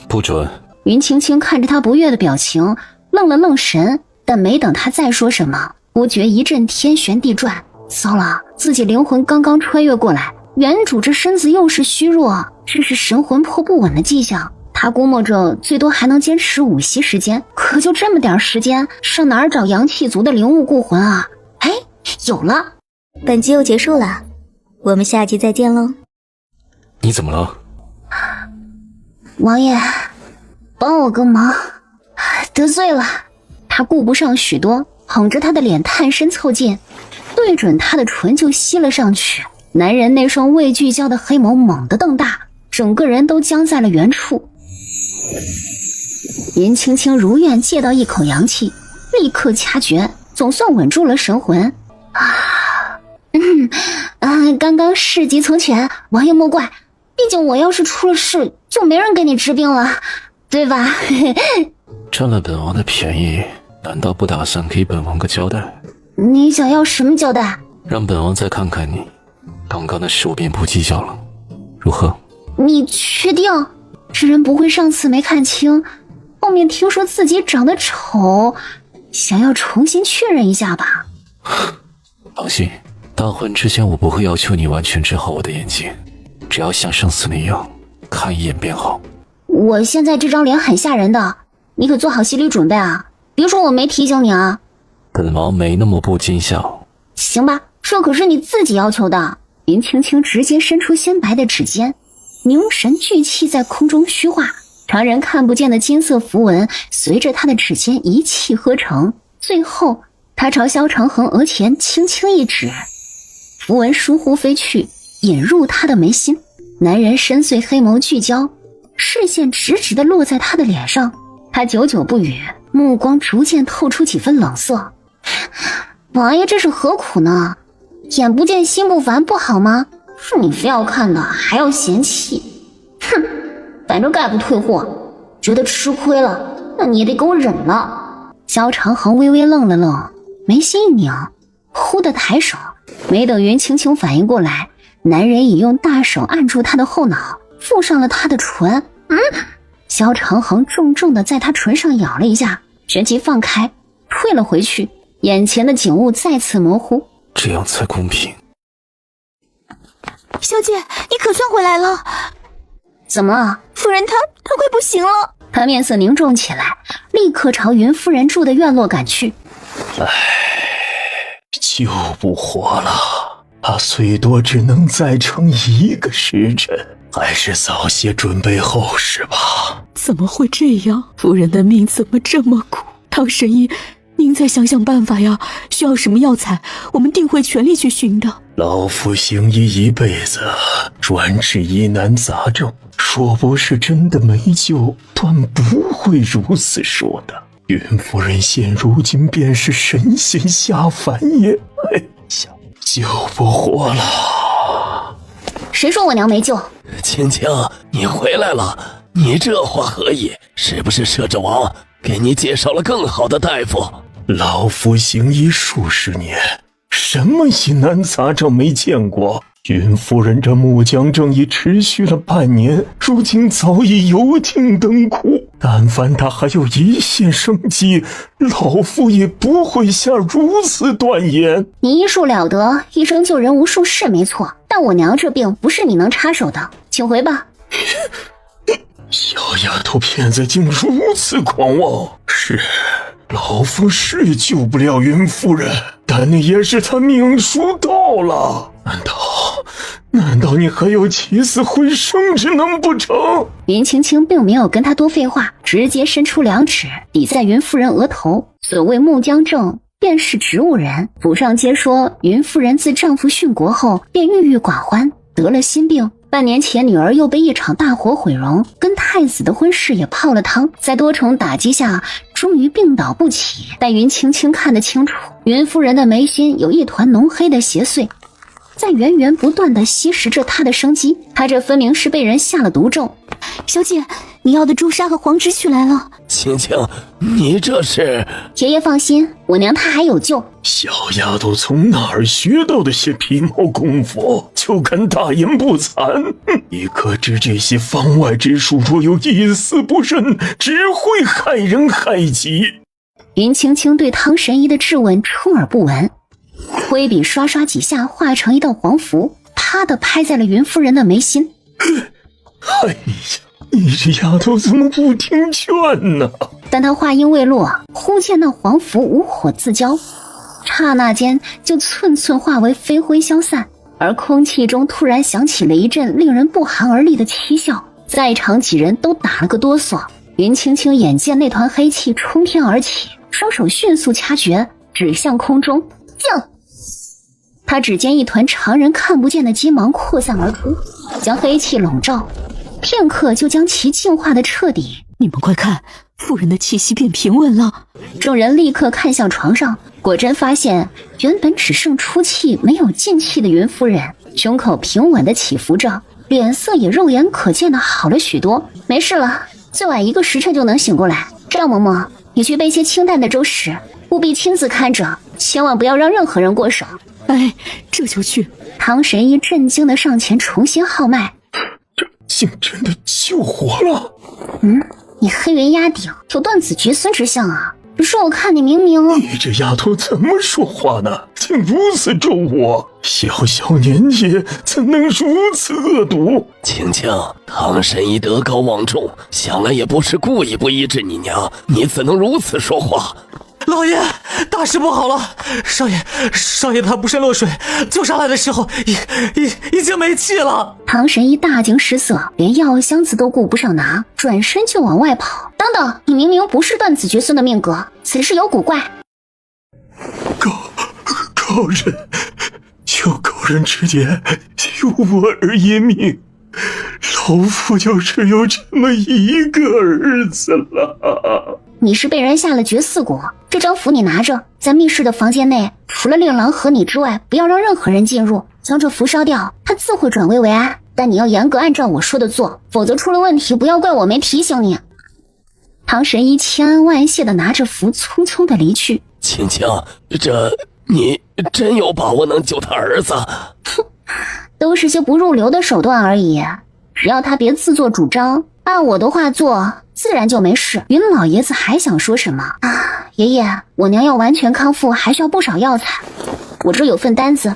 不准！云青青看着他不悦的表情，愣了愣神，但没等他再说什么，忽觉一阵天旋地转。糟了，自己灵魂刚刚穿越过来，原主这身子又是虚弱，这是神魂魄不稳的迹象。他估摸着最多还能坚持5息时间，可就这么点时间，上哪儿找阳气足的灵物固魂啊？哎，有了！本集又结束了，我们下集再见喽。你怎么了？王爷，帮我个忙，得罪了。他顾不上许多，捧着他的脸探身凑近，对准他的唇就吸了上去。男人那双未聚焦的黑眸猛地瞪大，整个人都僵在了原处。云青青如愿借到一口阳气，立刻掐诀，总算稳住了神魂。刚刚事急从权，王爷莫怪，毕竟我要是出了事，就没人给你治病了，对吧？占了本王的便宜，难道不打算给本王个交代？你想要什么交代？让本王再看看你，刚刚的事我便不计较了，如何？你确定？这人不会上次没看清，后面听说自己长得丑，想要重新确认一下吧？放心，大婚之前我不会要求你完全治好我的眼睛，只要像上次那样看一眼便好。我现在这张脸很吓人的，你可做好心理准备啊，别说我没提醒你啊。本王没那么不尽孝。行吧，这可是你自己要求的。云青青直接伸出鲜白的指尖，凝神聚气在空中虚化，常人看不见的金色符文随着他的指尖一气呵成，最后他朝萧长恒额前轻轻一指，符文疏忽飞去，引入他的眉心。男人深邃黑眸聚焦，视线直直地落在他的脸上。他久久不语，目光逐渐透出几分冷色。王爷这是何苦呢？眼不见心不烦不好吗？是你非要看的还要嫌弃。哼，反正概不退货，觉得吃亏了那你也得给我忍了。萧长恒微微愣了愣，眉心一拧，忽地抬手，没等云青青反应过来，男人已用大手按住他的后脑，附上了他的唇。萧长恒重重地在他唇上咬了一下，旋即放开，退了回去，眼前的景物再次模糊。这样才公平。小姐，你可算回来了。怎么了？夫人她快不行了。他面色凝重起来，立刻朝云夫人住的院落赶去。救不活了，他最多只能再撑1个时辰，还是早些准备后事吧。怎么会这样？夫人的命怎么这么苦？汤神医，您再想想办法呀！需要什么药材，我们定会全力去寻的。老夫行医一辈子，专治疑难杂症，说不是真的没救，但不会如此说的。云夫人现如今便是神仙下凡也，哎呀，救不活了。谁说我娘没救？青青，你回来了，你这话何意？是不是摄政王给你介绍了更好的大夫？老夫行医数十年，什么疑难杂症没见过？云夫人这木僵症已持续了半年，如今早已油尽灯枯。但凡她还有一线生机，老夫也不会下如此断言。你医术了得，一生救人无数是没错，但我娘这病不是你能插手的，请回吧。小丫头片子竟如此狂妄！是，老夫是救不了云夫人，但那也是她命数到了。难道你还有起死回生之能不成？云青青并没有跟他多废话，直接伸出2指抵在云夫人额头。所谓木僵症，便是植物人。府上皆说，云夫人自丈夫殉国后便郁郁寡欢，得了心病。半年前，女儿又被一场大火毁容，跟太子的婚事也泡了汤，在多重打击下，终于病倒不起。但云青青看得清楚，云夫人的眉心有一团浓黑的邪祟，在源源不断地吸食着她的生机。她这分明是被人下了毒咒。小姐，你要的朱砂和黄纸取来了。青青，你这是……爷爷放心，我娘她还有救。小丫头从哪儿学到的些皮毛功夫，就敢大言不惭？你可知这些方外之术，若有一丝不慎，只会害人害己。云青青对汤神医的质问充耳不闻，挥笔刷刷几下，化成一道黄符，啪地拍在了云夫人的眉心。哎呀，你这丫头怎么不听劝呢？但他话音未落，忽见那黄符无火自焦，刹那间就寸寸化为飞灰消散，而空气中突然响起了一阵令人不寒而栗的凄笑，在场几人都打了个哆嗦。云青青眼见那团黑气冲天而起，双手迅速掐诀，指向空中，降！他只见一团常人看不见的金芒扩散而出，将黑气笼罩，片刻就将其净化的彻底。你们快看，夫人的气息变平稳了。众人立刻看向床上，果真发现原本只剩出气没有进气的云夫人，胸口平稳地起伏着，脸色也肉眼可见的好了许多。没事了，最晚1个时辰就能醒过来。赵嬷嬷，你去备些清淡的粥食，务必亲自看着，千万不要让任何人过手。哎，这就去。汤神医震惊地上前重新号脉，这竟真的救活了。你黑云压顶，有断子绝孙之相啊！只是我看你明明……你这丫头怎么说话呢？竟如此咒我！小小年纪怎能如此恶毒？青青，汤神医德高望重，想来也不是故意不医治你娘，你怎能如此说话？老爷，大事不好了！少爷他不慎落水，救上来的时候已经没气了。唐神医大惊失色，连药箱子都顾不上拿，转身就往外跑。等等，你明明不是断子绝孙的命格，此事有古怪。高人，求高人指点，由我儿爷命。老夫就只有这么一个儿子了。你是被人下了绝嗣蛊，这张符你拿着，在密室的房间内，除了令郎和你之外，不要让任何人进入，将这符烧掉，他自会转危为安。但你要严格按照我说的做，否则出了问题，不要怪我没提醒你。唐神医千恩万谢地拿着符匆匆地离去。青青，你真有把握能救他儿子？哼，都是些不入流的手段而已，只要他别自作主张，按我的话做，自然就没事。云老爷子还想说什么啊？爷爷，我娘要完全康复，还需要不少药材，我这有份单子，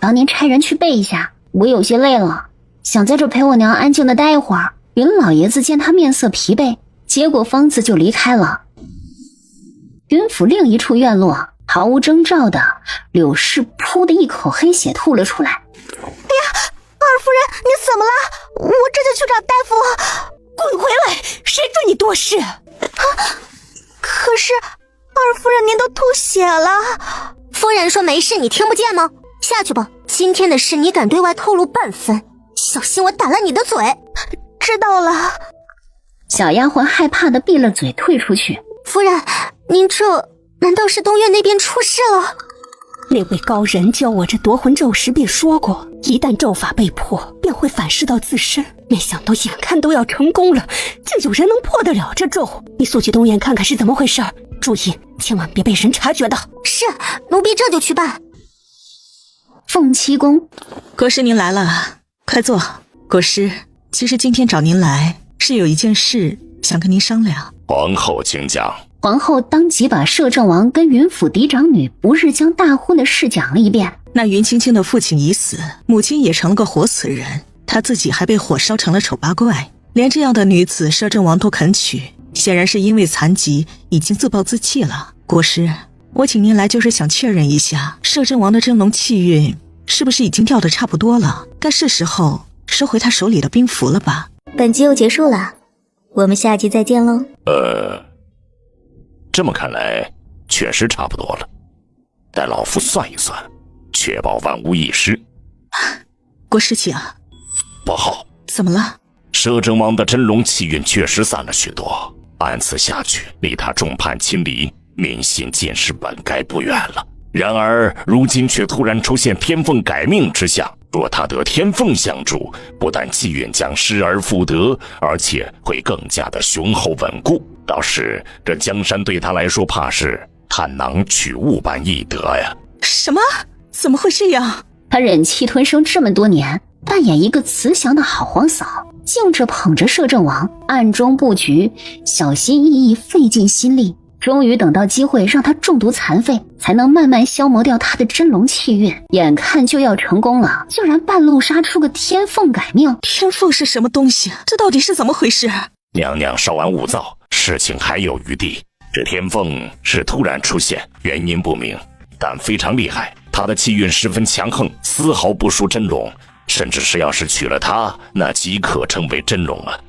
劳您差人去备一下。我有些累了，想在这陪我娘安静的待一会儿。云老爷子见他面色疲惫，接过方子就离开了。云府另一处院落，毫无征兆的，柳氏噗的一口黑血吐了出来。哎呀，二夫人，你怎么了？我这就去找大夫。滚回来！谁准你多事？可是二夫人您都吐血了。夫人说没事，你听不见吗？下去吧，今天的事你敢对外透露半分，小心我打烂你的嘴。知道了。小丫鬟害怕的闭了嘴退出去。夫人，您这难道是东院那边出事了？那位高人教我这夺魂咒时便说过，一旦咒法被破，便会反噬到自身。没想到眼看都要成功了，竟有人能破得了这咒。你速去东院看看是怎么回事，注意千万别被人察觉到。是，奴婢这就去办。凤七宫，国师您来了，快坐。国师，其实今天找您来是有一件事想跟您商量。皇后请讲。皇后当即把摄政王跟云府嫡长女不日将大婚的事讲了一遍。那云青青的父亲已死，母亲也成了个活死人，她自己还被火烧成了丑八怪，连这样的女子摄政王都肯娶，显然是因为残疾已经自暴自弃了。国师，我请您来就是想确认一下，摄政王的真龙气运是不是已经掉得差不多了，该是时候收回他手里的兵符了吧。本集又结束了，我们下集再见喽。这么看来确实差不多了，待老夫算一算，确保万无一失。国师请。不好，怎么了？摄政王的真龙气运确实散了许多，按此下去，离他众叛亲离，民心渐是本该不远了。然而如今却突然出现天凤改命之象，若他得天凤相助，不但气运将失而复得，而且会更加的雄厚稳固。倒是这江山对他来说，怕是探囊取物般易得呀。什么？怎么会这样？他忍气吞声这么多年，扮演一个慈祥的好皇嫂，竟着捧着摄政王，暗中布局，小心翼翼，费尽心力，终于等到机会让他中毒残废，才能慢慢消磨掉他的真龙气运。眼看就要成功了，竟然半路杀出个天凤改命。天凤是什么东西？这到底是怎么回事？娘娘稍安勿躁，事情还有余地。这天凤是突然出现，原因不明，但非常厉害，她的气运十分强横，丝毫不输真龙，甚至是要是娶了她，那即可称为真龙啊。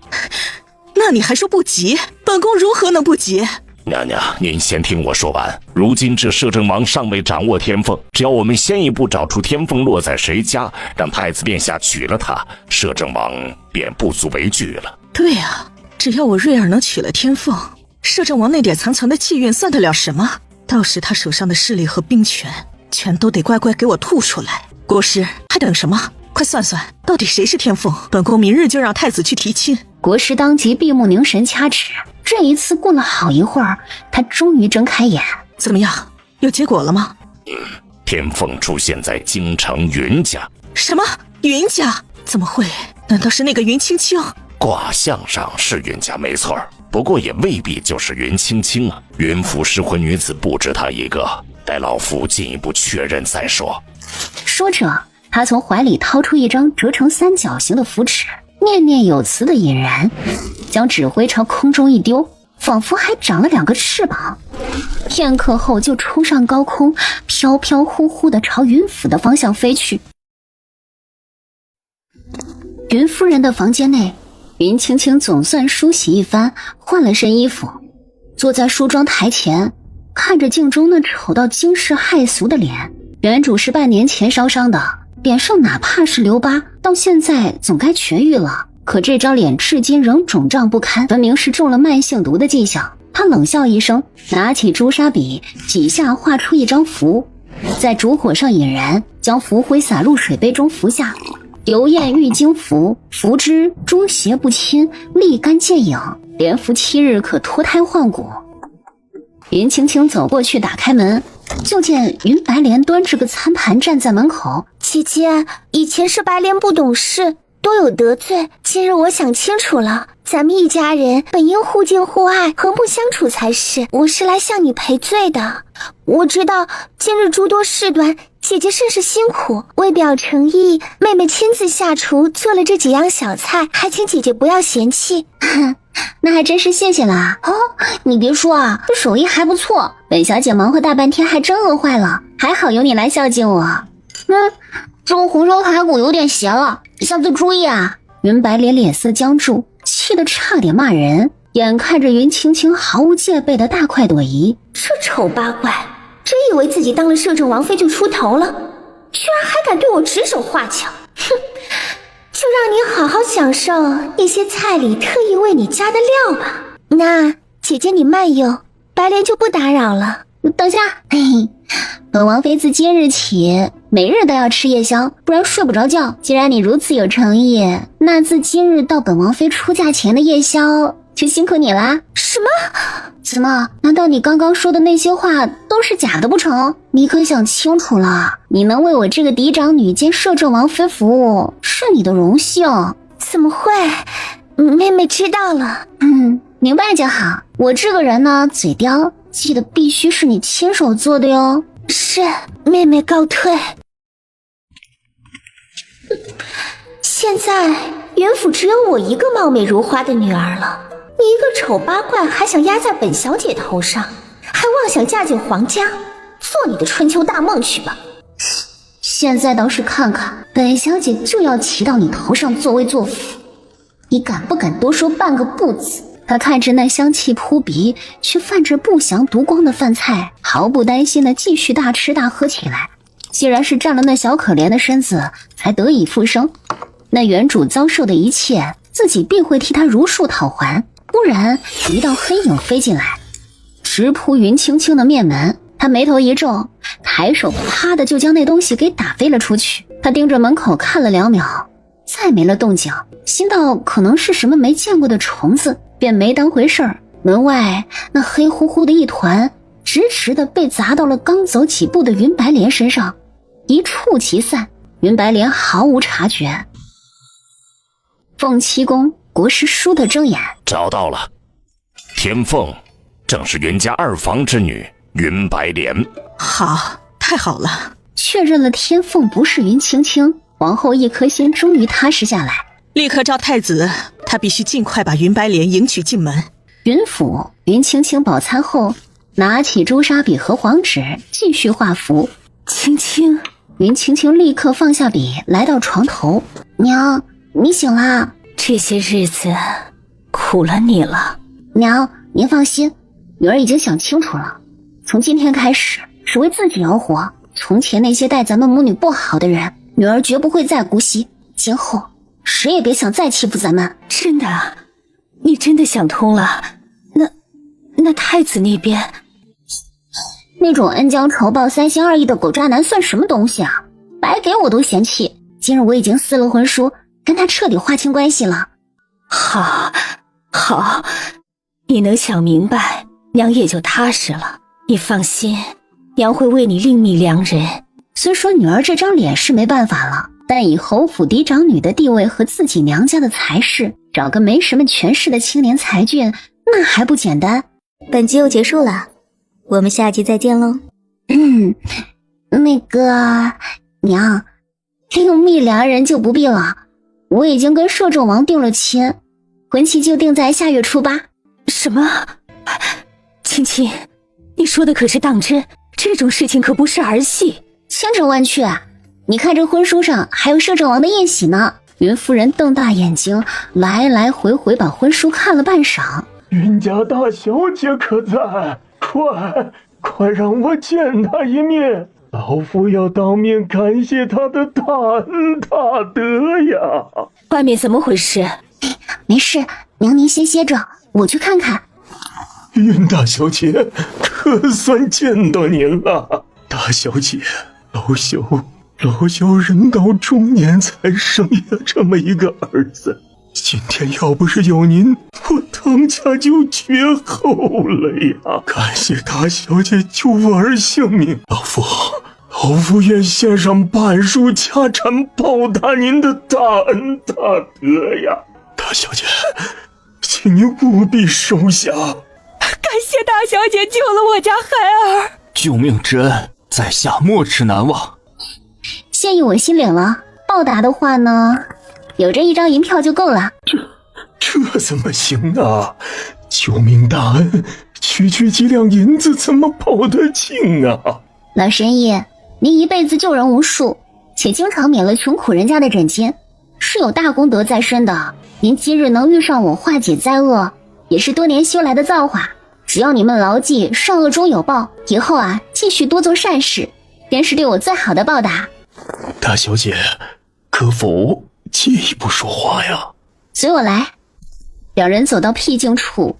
那你还说不急？本宫如何能不急？娘娘，您先听我说完。如今这摄政王尚未掌握天凤，只要我们先一步找出天凤落在谁家，让太子殿下娶了她，摄政王便不足为惧了。对啊，只要我瑞儿能娶了天凤，摄政王那点残存的气运算得了什么？到时他手上的势力和兵权，全都得乖乖给我吐出来。国师，还等什么？快算算，到底谁是天凤？本宫明日就让太子去提亲。国师当即闭目凝神掐指，这一次过了好一会儿，他终于睁开眼。怎么样？有结果了吗？天凤出现在京城云家。什么？云家？怎么会？难道是那个云青青？卦象上是云家没错，不过也未必就是云青青啊。云府失婚女子不止她一个，待老夫进一步确认再说。说着，他从怀里掏出一张折成三角形的符纸，念念有词的引燃，将纸灰朝空中一丢。仿佛还长了2个翅膀，片刻后就冲上高空，飘飘忽忽地朝云府的方向飞去。云夫人的房间内，云青青总算梳洗一番，换了身衣服，坐在梳妆台前，看着镜中那丑到惊世骇俗的脸。原主是半年前烧伤的，脸上哪怕是留疤，到现在总该痊愈了，可这张脸至今仍肿胀不堪，分明是中了慢性毒的迹象。他冷笑一声，拿起朱砂笔，几下画出一张符，在烛火上引燃，将符灰洒入水杯中服下。油焰郁金符，服之诸邪不侵，立竿见影，连服7日可脱胎换骨。云青青走过去打开门，就见云白莲端着个餐盘站在门口。姐姐，以前是白莲不懂事，多有得罪，今日我想清楚了，咱们一家人本应互敬互爱，和睦相处才是，我是来向你赔罪的。我知道今日诸多事端，姐姐甚是辛苦，为表诚意，妹妹亲自下厨做了这几样小菜，还请姐姐不要嫌弃。那还真是谢谢啦。哦，你别说啊，这手艺还不错，本小姐忙活大半天还真饿坏了，还好有你来孝敬我。这个红烧排骨有点咸了，下次注意啊。云白莲脸色僵住，气得差点骂人，眼看着云青青毫无戒备的大快朵颐。这丑八怪真以为自己当了摄政王妃就出头了，居然还敢对我指手画脚，哼，就让你好好享受那些菜里特意为你加的料吧。那姐姐你慢用，白莲就不打扰了。等下，嘿嘿，本王妃自今日起每日都要吃夜宵，不然睡不着觉。既然你如此有诚意，那自今日到本王妃出嫁前的夜宵就辛苦你啦。什么？怎么？难道你刚刚说的那些话都是假的不成？你可想清楚了，你能为我这个嫡长女兼摄政王妃服务，是你的荣幸。怎么会？妹妹知道了。明白就好。我这个人呢，嘴刁，记得必须是你亲手做的哟。是，妹妹告退。现在元府只有我一个貌美如花的女儿了，你一个丑八怪还想压在本小姐头上，还妄想嫁进皇家，做你的春秋大梦去吧。现在倒是看看，本小姐就要骑到你头上作威作福，你敢不敢多说半个不字？他看着那香气扑鼻却泛着不祥毒光的饭菜，毫不担心的继续大吃大喝起来。既然是占了那小可怜的身子才得以复生，那原主遭受的一切自己必会替他如数讨还。忽然一道黑影飞进来，直扑云青青的面门。他眉头一皱，抬手啪的就将那东西给打飞了出去。他盯着门口看了2秒，再没了动静，心道可能是什么没见过的虫子，便没当回事儿。门外那黑乎乎的一团直直的被砸到了刚走几步的云白莲身上，一触即散。云白莲毫无察觉。凤七宫国师倏地睁眼，找到了，天凤正是云家2房之女云白莲。好，太好了。确认了天凤不是云青青，皇后一颗心终于踏实下来，立刻召太子，他必须尽快把云白莲迎娶进门。云府云青青饱餐后，拿起朱砂笔和黄纸继续画符。青青，云青青立刻放下笔，来到床头。娘，你醒啦？这些日子苦了你了。娘，您放心，女儿已经想清楚了，从今天开始是为自己而活。从前那些待咱们母女不好的人，女儿绝不会再姑息，今后谁也别想再欺负咱们。真的？你真的想通了？那太子那边，那种恩将仇报、3心2意的狗渣男算什么东西啊？白给我都嫌弃。今日我已经撕了婚书，跟他彻底划清关系了。好，你能想明白，娘也就踏实了。你放心，娘会为你另觅良人。虽说女儿这张脸是没办法了，但以侯府嫡长女的地位和自己娘家的才势，找个没什么权势的青年才俊，那还不简单？本集又结束了，我们下集再见喽。那个娘，另觅良人就不必了，我已经跟摄政王定了亲，婚期就定在下月初8。什么？青青，你说的可是当真？这种事情可不是儿戏。千真万确，你看这婚书上还有摄政王的印玺呢。云夫人瞪大眼睛，来来回回把婚书看了半晌。云家大小姐可在？快让我见她一面，老夫要当面感谢她的大恩大德呀。外面怎么回事？没事，娘您先歇着，我去看看。云大小姐，可算见到您了。大小姐，老朽人到中年才生下这么一个儿子，今天要不是有您，我当家就绝后了呀！感谢大小姐救我儿性命，老夫愿献上半数家产报答您的大恩大德呀！大小姐，请您务必收下。感谢大小姐救了我家孩儿，救命之恩，在下没齿难忘。谢意我心领了，报答的话呢，有这1张银票就够了。这怎么行啊？救命大恩，区几两银子怎么报得尽啊？老神爷，您一辈子救人无数，且经常免了穷苦人家的诊金，是有大功德在身的。您今日能遇上我化解灾厄，也是多年修来的造化。只要你们牢记善恶终有报，以后继续多做善事，便是对我最好的报答。大小姐，可否借一步说话呀？随我来。两人走到僻静处，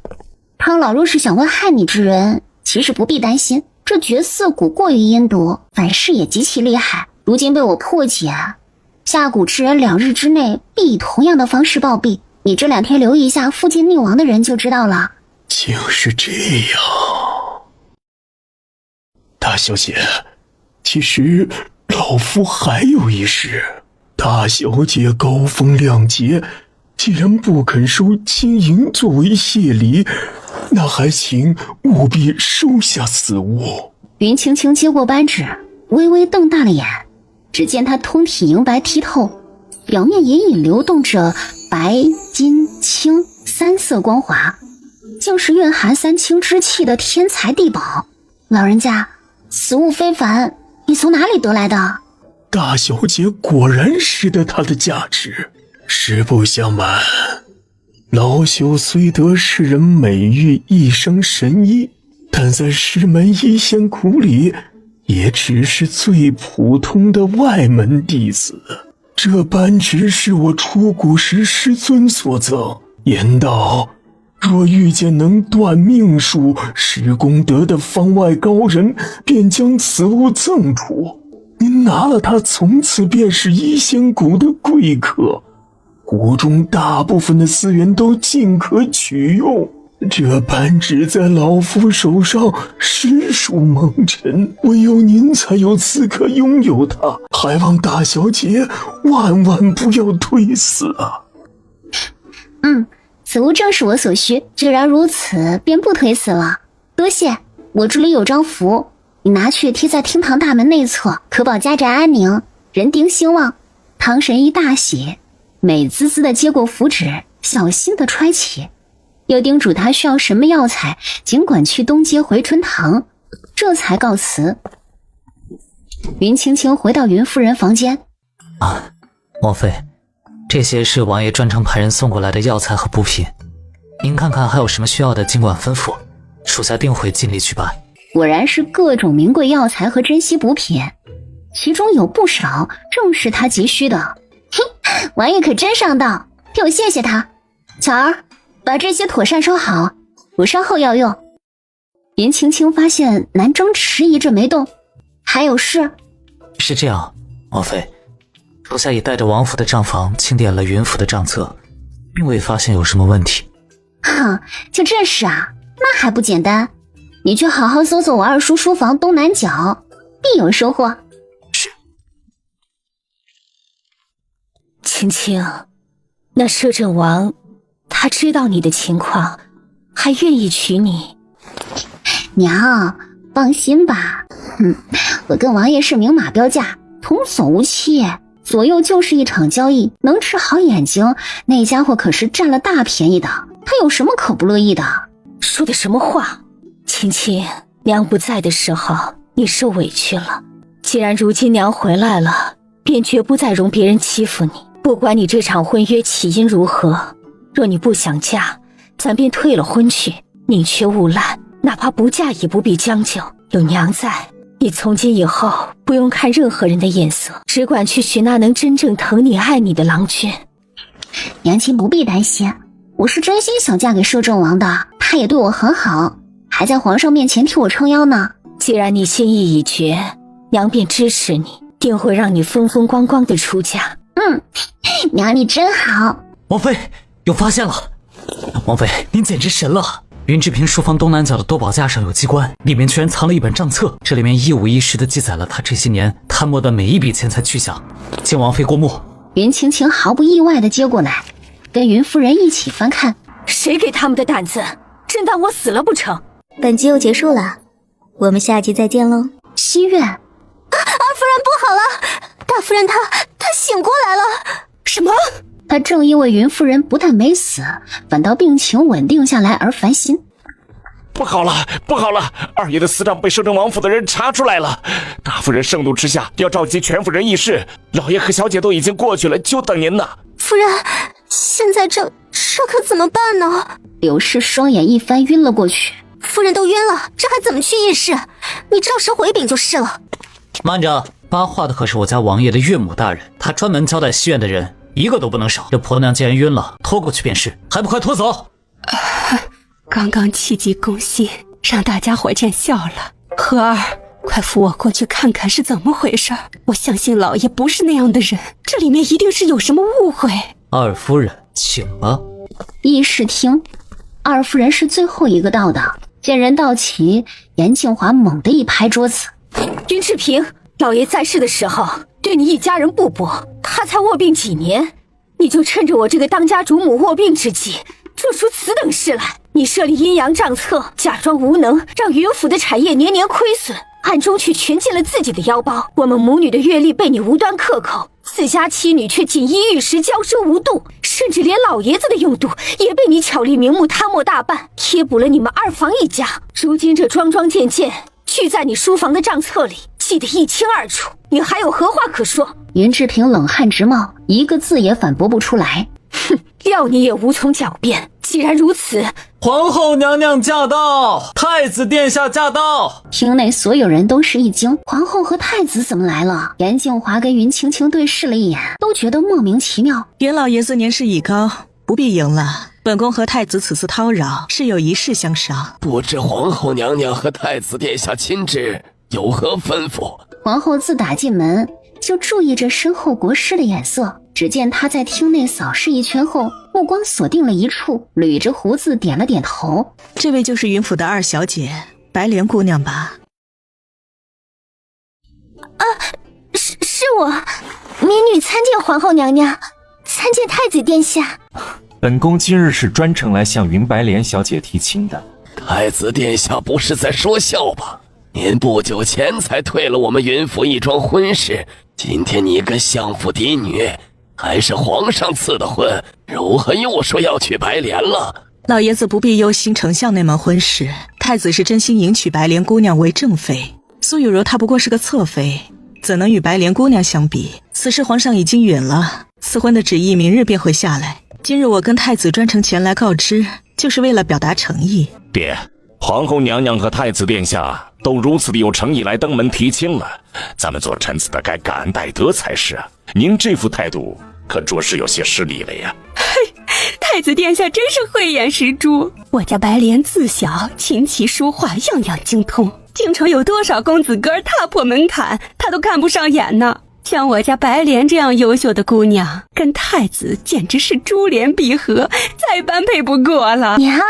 汤老若是想问害你之人，其实不必担心，这绝色蛊过于阴毒，反噬也极其厉害。如今被我破解，下蛊之人2日之内必以同样的方式暴毙。你这2天留意一下附近溺亡的人就知道了。竟是这样。大小姐，其实老夫还有一事。大小姐高风亮节，既然不肯收金银作为谢礼，那还请务必收下此物。云青青接过扳指，微微瞪大了眼，只见她通体莹白剔透，表面隐隐流动着白、金、青3色光华，竟是蕴含3清之气的天才地宝。老人家，此物非凡，你从哪里得来的？大小姐果然识得它的价值。实不相瞒，老朽虽得世人美誉一生神医，但在师门一线谷里也只是最普通的外门弟子。这扳指是我出谷时师尊所赠，言道若遇见能断命术、施功德的方外高人，便将此物赠出。您拿了它，从此便是一仙谷的贵客，谷中大部分的资源都尽可取用。这扳指在老夫手上实属蒙尘，唯有您才有资格拥有它，还望大小姐万万不要推辞啊！此物正是我所需，既然如此，便不推辞了。多谢，我这里有张符，你拿去贴在厅堂大门内侧，可保家宅安宁，人丁兴旺。唐神医大喜，美滋滋地接过符纸，小心地揣起，又叮嘱他需要什么药材，尽管去东街回春堂，这才告辞。云青青回到云夫人房间。王妃，这些是王爷专程派人送过来的药材和补品，您看看还有什么需要的，尽管吩咐，属下定会尽力去办。果然是各种名贵药材和珍稀补品，其中有不少正是他急需的。王爷可真上道，替我谢谢他。巧儿，把这些妥善收好，我稍后要用。云青青发现南征迟疑着没动，还有事？是这样，王妃，属下已带着王府的账房清点了云府的账册，并未发现有什么问题。就这事啊？那还不简单，你去好好搜搜我二叔书房东南角，必有收获。是。青青，那摄政王他知道你的情况，还愿意娶你。娘，放心吧，我跟王爷是明码标价，童叟无欺，左右就是一场交易，能治好眼睛，那家伙可是占了大便宜的，他有什么可不乐意的？说的什么话？青青，娘不在的时候，你受委屈了。既然如今娘回来了，便绝不再容别人欺负你。不管你这场婚约起因如何，若你不想嫁，咱便退了婚去，宁缺毋滥，哪怕不嫁也不必将就。有娘在，你从今以后不用看任何人的眼色，只管去寻那能真正疼你爱你的郎君。娘亲不必担心，我是真心想嫁给摄政王的，他也对我很好，还在皇上面前替我撑腰呢。既然你心意已决，娘便支持你，定会让你风风光光的出嫁。娘你真好。王妃有发现了，王妃您简直神了。云志平书房东南角的多宝架上有机关，里面居然藏了一本账册，这里面一五一十的记载了他这些年贪墨的每一笔钱财去向。请王妃过目。云青青毫不意外地接过来，跟云夫人一起翻看。谁给他们的胆子？真当我死了不成？本集又结束了，我们下集再见喽。西苑，二夫人不好了，大夫人她醒过来了。什么？他正因为云夫人不但没死，反倒病情稳定下来而烦心。不好了，不好了！二爷的私账被摄政王府的人查出来了。大夫人盛怒之下，要召集全府人议事。老爷和小姐都已经过去了，就等您呢。夫人，现在这可怎么办呢？柳氏双眼一翻，晕了过去。夫人都晕了，这还怎么去议事？你照实回禀就是了。慢着，发话的可是我家王爷的岳母大人，他专门交代西院的人，一个都不能少。这婆娘既然晕了，拖过去便是，还不快拖走！刚刚气急攻心，让大家伙见笑了。和儿，快扶我过去看看是怎么回事。我相信老爷不是那样的人，这里面一定是有什么误会。二夫人，请吧。议事厅，二夫人是最后一个到的。见人到齐，严庆华猛地一拍桌子：“云志平，老爷在世的时候对你一家人不薄，他才卧病几年，你就趁着我这个当家主母卧病之际，做出此等事来。你设立阴阳账册，假装无能，让云府的产业年年亏损，暗中却全进了自己的腰包。我们母女的阅历被你无端克扣，自家妻女却锦衣玉食，娇奢无度，甚至连老爷子的用度也被你巧立名目，贪墨大半，贴补了你们二房一家。如今这桩桩件件俱在你书房的账册里，记得一清二楚，你还有何话可说？”云志平冷汗直冒，一个字也反驳不出来。哼，料你也无从狡辩。既然如此，皇后娘娘驾到，太子殿下驾到。厅内所有人都是一惊，皇后和太子怎么来了？严静华跟云青青对视了一眼，都觉得莫名其妙。袁老爷子年事已高，不必迎了。本宫和太子此次叨扰，是有一事相商。不知皇后娘娘和太子殿下亲至，有何吩咐？皇后自打进门就注意着身后国师的眼色，只见他在厅内扫视一圈后，目光锁定了一处，捋着胡子点了点头。这位就是云府的二小姐白莲姑娘吧？是我，民女参见皇后娘娘，参见太子殿下。本宫今日是专程来向云白莲小姐提亲的。太子殿下不是在说笑吧？您不久前才退了我们云府一桩婚事，今天你跟相府嫡女还是皇上赐的婚，如何又说要娶白莲了？老爷子不必忧心丞相那门婚事，太子是真心迎娶白莲姑娘为正妃，苏雨柔她不过是个侧妃，怎能与白莲姑娘相比？此事皇上已经允了，赐婚的旨意明日便会下来。今日我跟太子专程前来告知，就是为了表达诚意。爹，皇后娘娘和太子殿下都如此的有诚意来登门提亲了，咱们做臣子的该感恩戴德才是啊！您这副态度可着实有些失礼了呀。太子殿下真是慧眼识珠，我家白莲自小琴棋书画样样精通，京城有多少公子哥踏破门槛，他都看不上眼呢。像我家白莲这样优秀的姑娘，跟太子简直是珠联璧合，再般配不过了。娘，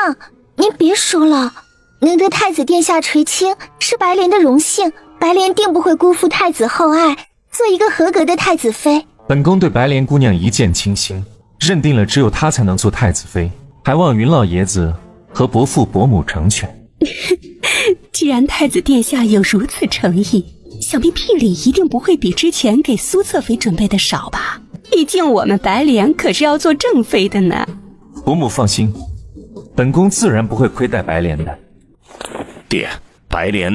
您别说了，能得太子殿下垂青是白莲的荣幸，白莲定不会辜负太子厚爱，做一个合格的太子妃。本宫对白莲姑娘一见倾心，认定了只有她才能做太子妃，还望云老爷子和伯父伯母成全。既然太子殿下有如此诚意，想必聘礼一定不会比之前给苏侧妃准备的少吧？毕竟我们白莲可是要做正妃的呢。伯母放心，本宫自然不会亏待白莲的。爹，白莲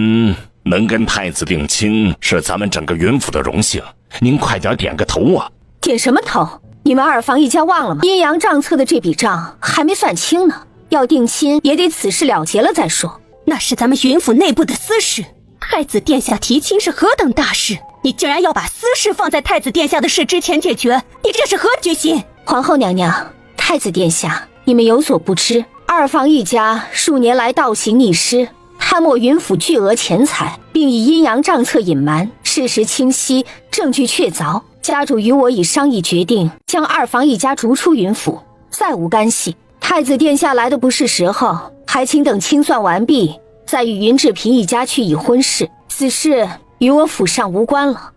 能跟太子定亲是咱们整个云府的荣幸，您快点点个头啊！点什么头？你们二房一家忘了吗？阴阳账册的这笔账还没算清呢，要定亲也得此事了结了再说。那是咱们云府内部的私事，太子殿下提亲是何等大事，你竟然要把私事放在太子殿下的事之前解决，你这是何居心？皇后娘娘，太子殿下，你们有所不知，二房一家数年来倒行逆施，贪没云府巨额钱财，并以阴阳账册隐瞒，事实清晰，证据确凿。家主与我已商议决定，将二房一家逐出云府，再无干系。太子殿下来的不是时候，还请等清算完毕，再与云志平一家去议婚事。此事与我府上无关了。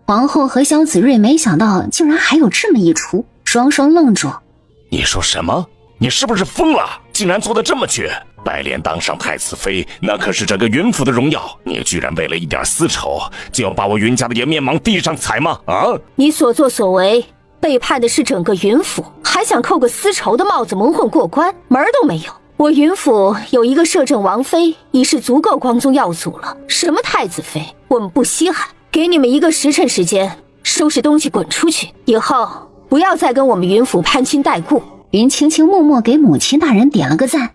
皇后和萧子睿没想到竟然还有这么一出，双双愣住。你说什么？你是不是疯了？竟然做得这么绝！白莲当上太子妃，那可是整个云府的荣耀，你居然为了一点私仇，就要把我云家的颜面往地上踩吗？啊！你所作所为，背叛的是整个云府，还想扣个私仇的帽子蒙混过关，门儿都没有。我云府有一个摄政王妃，已是足够光宗耀祖了，什么太子妃，我们不稀罕。给你们1个时辰时间，收拾东西滚出去，以后不要再跟我们云府攀亲带故。云青青默默给母亲大人点了个赞。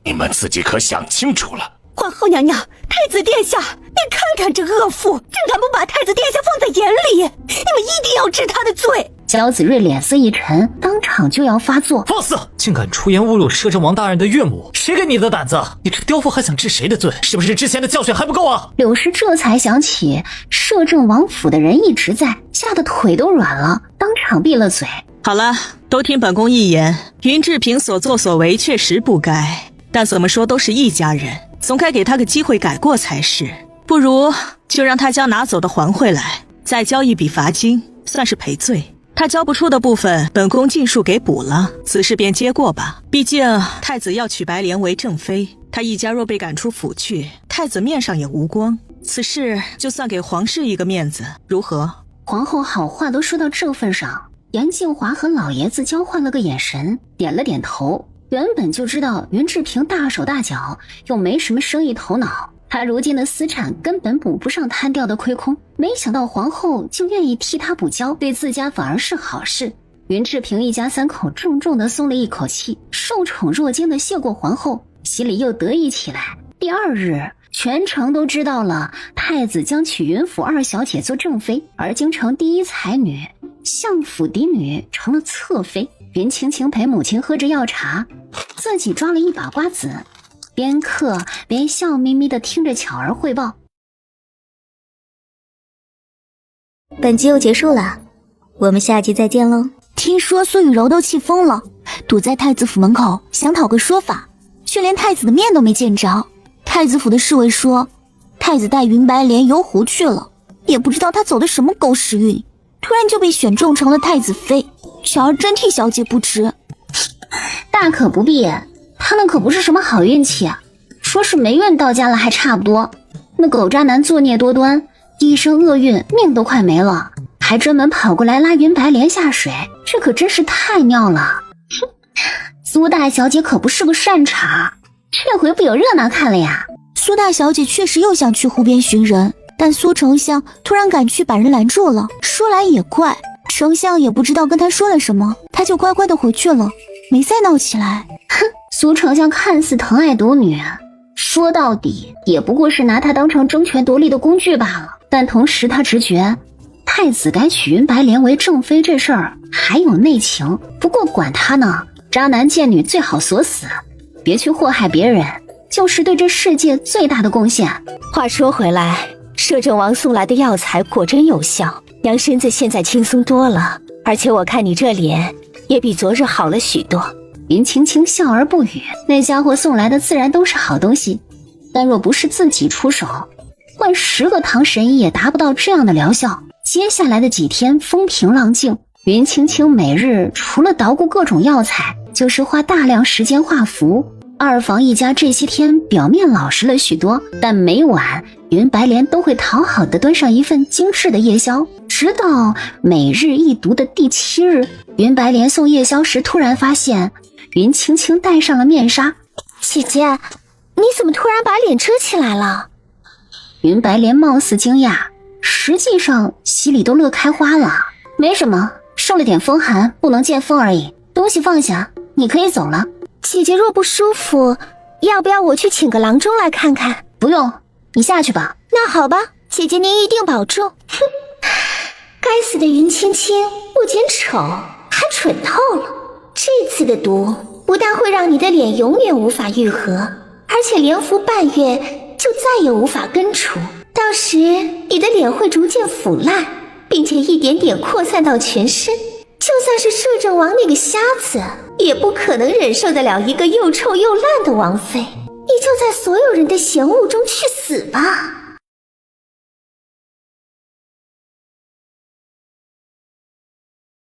你们自己可想清楚了？皇后娘娘，太子殿下，你看看这恶妇，竟敢不把太子殿下放在眼里，你们一定要治他的罪。萧子睿脸色一沉，当场就要发作。放肆！竟敢出言侮辱摄政王大人的岳母，谁给你的胆子？你这刁妇还想治谁的罪？是不是之前的教训还不够啊？柳氏这才想起摄政王府的人一直在，吓得腿都软了，当场闭了嘴。好了，都听本宫一言，云志平所作所为确实不该，但怎么说都是一家人，总该给他个机会改过才是。不如就让他将拿走的还回来，再交一笔罚金，算是赔罪。他交不出的部分，本宫尽数给补了，此事便接过吧。毕竟太子要娶白莲为正妃，他一家若被赶出府去，太子面上也无光。此事就算给皇室一个面子，如何？皇后好话都说到这份上，严静华和老爷子交换了个眼神，点了点头。原本就知道云志平大手大脚，又没什么生意头脑，他如今的私产根本补不上摊掉的亏空，没想到皇后就愿意替他补交，对自家反而是好事。云志平一家3口重重地松了一口气，受宠若惊地谢过皇后，心里又得意起来。第2日，全城都知道了太子将娶云府2小姐做正妃，而京城第一才女相府嫡女成了侧妃。云青青陪母亲喝着药茶，自己抓了一把瓜子，边嗑边笑眯眯地听着巧儿汇报。本集又结束了，我们下集再见喽。听说苏雨柔都气疯了，堵在太子府门口想讨个说法，却连太子的面都没见着。太子府的侍卫说，太子带云白莲游湖去了，也不知道他走的什么狗屎运，突然就被选中成了太子妃。巧儿真替小姐不值。大可不必，他那可不是什么好运气啊，说是霉运到家了还差不多。那狗渣男作孽多端，一生厄运，命都快没了，还专门跑过来拉云白莲下水，这可真是太妙了。苏大小姐可不是个善茬，这回不有热闹看了呀。苏大小姐确实又想去湖边寻人，但苏丞相突然赶去把人拦住了。说来也怪，丞相也不知道跟他说了什么，他就乖乖的回去了，没再闹起来。哼，苏丞相看似疼爱独女，说到底也不过是拿她当成争权夺利的工具罢了。但同时他直觉太子改娶云白莲为正妃这事儿还有内情，不过管他呢，渣男贱女最好锁死，别去祸害别人，就是对这世界最大的贡献。话说回来，摄政王送来的药材果真有效，娘身子现在轻松多了，而且我看你这脸也比昨日好了许多。云青青笑而不语，那家伙送来的自然都是好东西，但若不是自己出手，换10个唐神医也达不到这样的疗效。接下来的几天风平浪静，云青青每日除了捣鼓各种药材，就是花大量时间画符。二房一家这些天表面老实了许多，但每晚云白莲都会讨好的端上一份精致的夜宵。直到每日一读的第7日，云白莲送夜宵时突然发现云青青戴上了面纱。姐姐，你怎么突然把脸遮起来了？云白莲貌似惊讶，实际上心里都乐开花了。没什么，受了点风寒，不能见风而已。东西放下，你可以走了。姐姐若不舒服，要不要我去请个郎中来看看？不用，你下去吧。那好吧，姐姐您一定保重。哼，该死的云青青，不仅丑，还蠢透了。这次的毒不但会让你的脸永远无法愈合，而且连服半月就再也无法根除。到时你的脸会逐渐腐烂，并且一点点扩散到全身。就算是摄政王那个瞎子，也不可能忍受得了一个又臭又烂的王妃。你就在所有人的嫌恶中去死吧。